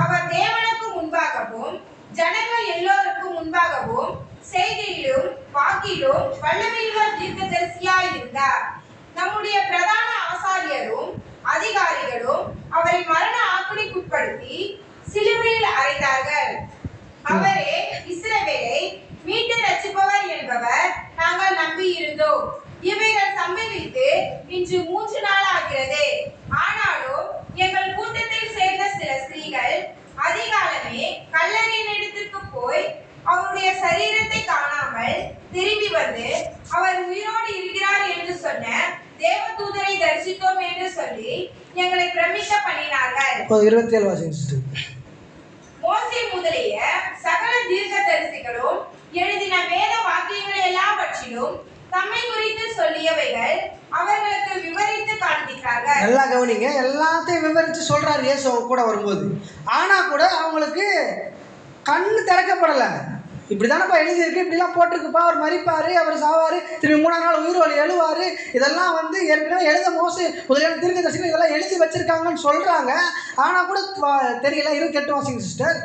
அவர் தேவனுக்கு முன்பாகவும் ஜனங்கள் எல்லோருக்கும் முன்பாகவும் செய்கையிலும் வாக்கிலும் வல்லமையுள்ள தீர்க்கதரிசியாய் இருந்தார். நம்முடைய பிரதான ஆசாரியரும் அதிகாரிகளும் அவரை மரண ஆக்கினைக்குட்படுத்தி சிலுவையில் அறைந்தார்கள். அவரே இஸ்ரவேலை மீட்டு ரட்சிப்பவர் என்பவர் நாங்கள் பிரதிஷ்டை பண்ணினார்கள். 27 வாசிங்க சிஸ்டர். மோசே முதலிய சகல தீர்க்கதரிசிகளும் எழுதின வேத வாக்கியங்களை எல்லாம் பற்றியும் தம்மை குறித்து சொல்லியவைகள் அவர்களுக்கு விவரித்து காண்பித்தார்கள். நல்லா கவனிங்க, எல்லாத்தையும் விவரித்து சொல்றாரு இயேசு அவங்க கூட வரும்போது. ஆனா கூட அவங்களுக்கு கண்ணு திறக்கப்படலை. இப்படிதானப்பா எழுதியிருக்கு, இப்படிலாம் போட்டிருக்குப்பா, அவர் மரிப்பாரு, அவர் சாவாரு, திரும்பி 3ஆம் நாள் உயிர் எழுவாரு, இதெல்லாம் வந்து ஏற்கனவே எழுத மோசே முதலியான தீர்க்கதரிசிகள் இதெல்லாம் எழுதி வச்சிருக்காங்கன்னு சொல்றாங்க. ஆனா கூட தெரியல. 28 வாசிங்க சிஸ்டர்.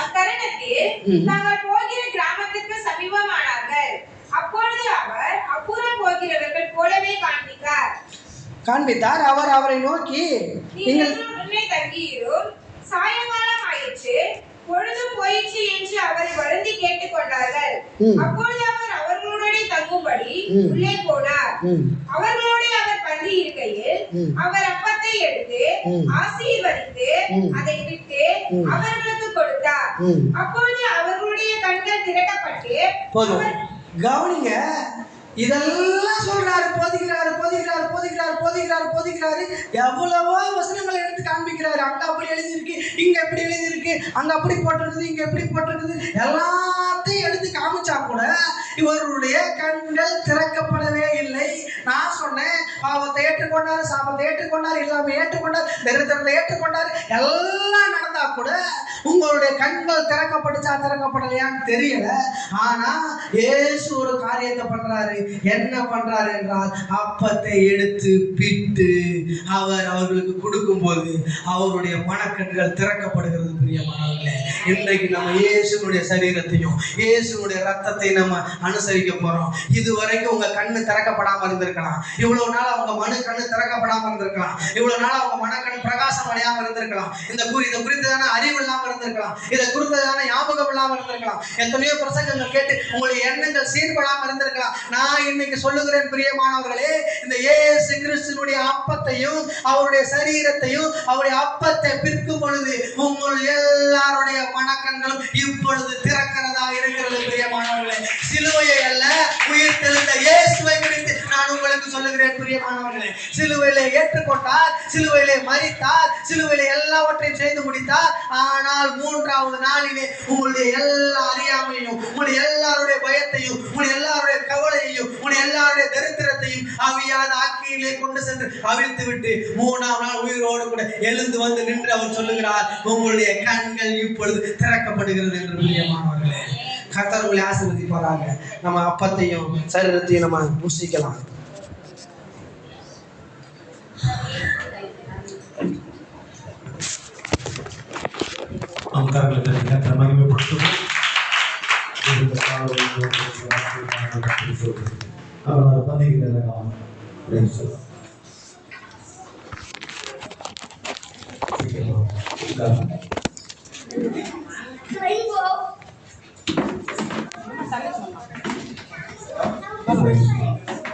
அத்தருணத்தில் தாங்கள் போகிற கிராமத்திற்கு சமீபமானார்கள். அப்பொழுது அவர் அப்புறம் போகிறவர்கள் போலவே காண்பித்தார். அவர் அவரை நோக்கி, நீங்கள் தங்கியிரும், சாயங்காலம் ஆயிற்று, பொழுது போயிற்று என்று அவரை வருந்தி கேட்டுக்கொண்டார்கள். அப்பொழுது அவர் அவர்களோட தங்கும்படி உள்ளே போனார். அவர்களோட அவர் பந்தி இருக்கையில் அவர் அப்பத்தை எடுத்து ஆசீர்வதித்து அதை விட்டு அவர்களுக்கு கொடுத்தார். அப்பொழுது அவர்களுடைய கண்கள் திறக்கப்பட்டு, கவனிங்க, இதெல்லாம் சொல்றாரு, போதிக்கிறாரு போதிக்கிறாரு போதிக்கிறாரு போதிக்கிறாரு போதிக்கிறாரு. எவ்வளவோ வசனங்களை எடுத்து காண்பிக்கிறாரு. அங்க அப்படி எழுதியிருக்கு, இங்க எப்படி எழுதியிருக்கு, அங்க அப்படி போட்டிருக்குது, இங்க எப்படி போட்டிருக்குது, எல்லாத்தையும் எடுத்து காமிச்சா கூட இவருடைய கண்கள் திறக்கப்படவே இல்லை. நான் சொன்னேன், பாவத்தை ஏற்றுக்கொண்டாரு, சாபத்தை ஏற்றுக்கொண்டாரு, இல்லாம ஏற்றுக்கொண்டார், தரித்திரத்தை ஏற்றுக்கொண்டாரு, எல்லாம் நடந்தா கூட உங்களுடைய கண்கள் திறக்கப்பட்டுச்சா திறக்கப்படலையான்னு தெரியல. ஆனா இயேசு ஒரு காரியத்தை பண்றாரு. என்ன பண்றாரு என்றால், அப்பத்தை எடுத்து பிட்டு அவர் அவர்களுக்கு கொடுக்கும் போது அவருடைய மனக்கண்கள் திறக்கப்படுகிறது. பிரியமானவர்களே, இன்றைக்கு நம்ம இயேசுனுடைய சரீரத்தையும் இயேசுனுடைய ரத்தத்தை நம்ம அனுசரிக்க போறோம். இதுவரைக்கும் உங்க கண்ணு திறக்கப்படாம இருந்திருக்கலாம். இவ்வளவு நாள் அவங்க மனு கண்ணு திறக்கப்படாம இருந்திருக்கலாம். இவ்வளவு நாள் அவங்க மனக்கண் பிரகாசம் அடையாம இருந்திருக்கலாம். இதை குறித்ததான அறிவு இல்லாம இருந்திருக்கலாம். இதை குறித்ததான ஞாபகம் இல்லாம இருந்திருக்கலாம். எத்தனையோ பிரசங்கங்கள் கேட்டு உங்களுடைய எண்ணங்கள் சீர்படாம இருந்திருக்கலாம். நான் இன்னைக்கு சொல்லுகிறேன் பிரியமானவர்களே, இந்த இயேசு கிறிஸ்துவினுடைய அப்பத்தையும் அவருடைய சரீரத்தையும் அவருடைய அப்பத்தை பிற்கும் பொழுது உங்கள் எல்லாருடைய மனக்கண்களும் இப்பொழுது திறக்கிறதா இருக்கிறது. பிரியமானவர்களே, சிலுவையை அல்ல, உயிர் தெழுந்த இயேசுவை குறித்து நான் உங்களுக்கு சொல்லுகிறேன். பிரியமானவர்களே, சிலுவையிலே ஏற்றுக்கொண்டார், சிலுவையிலே மரித்தார், சிலுவையிலே எல்லாவற்றையும் செய்து முடித்தார். ஆனால் 3ஆவது நாளிலே உங்களுடைய எல்லா அறியாமையும், உங்களுடைய எல்லாருடைய பயத்தையும், உங்களுடைய எல்லாருடைய கவலையையும், உங்களுடைய எல்லாருடைய தரித்திரத்தையும் அவியாத ஆக்கியிலே கொண்டு சென்று அவிழ்த்து விட்டு 3ஆம் நாள் உயிரோடு கூட எழுந்து வந்து நின்று அவர் சொல்லுகிறார், உங்களுடைய கண்கள் இப்பொழுது திறக்கப்படுகிறது என்று. பிரியமானவர்களே, கர்த்தர் உங்களை ஆசீர்வதிப்பாராக. நம்ம அப்பத்தையும் சரீரத்தையும் நம்ம புசிக்கலாம்.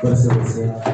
Gracias.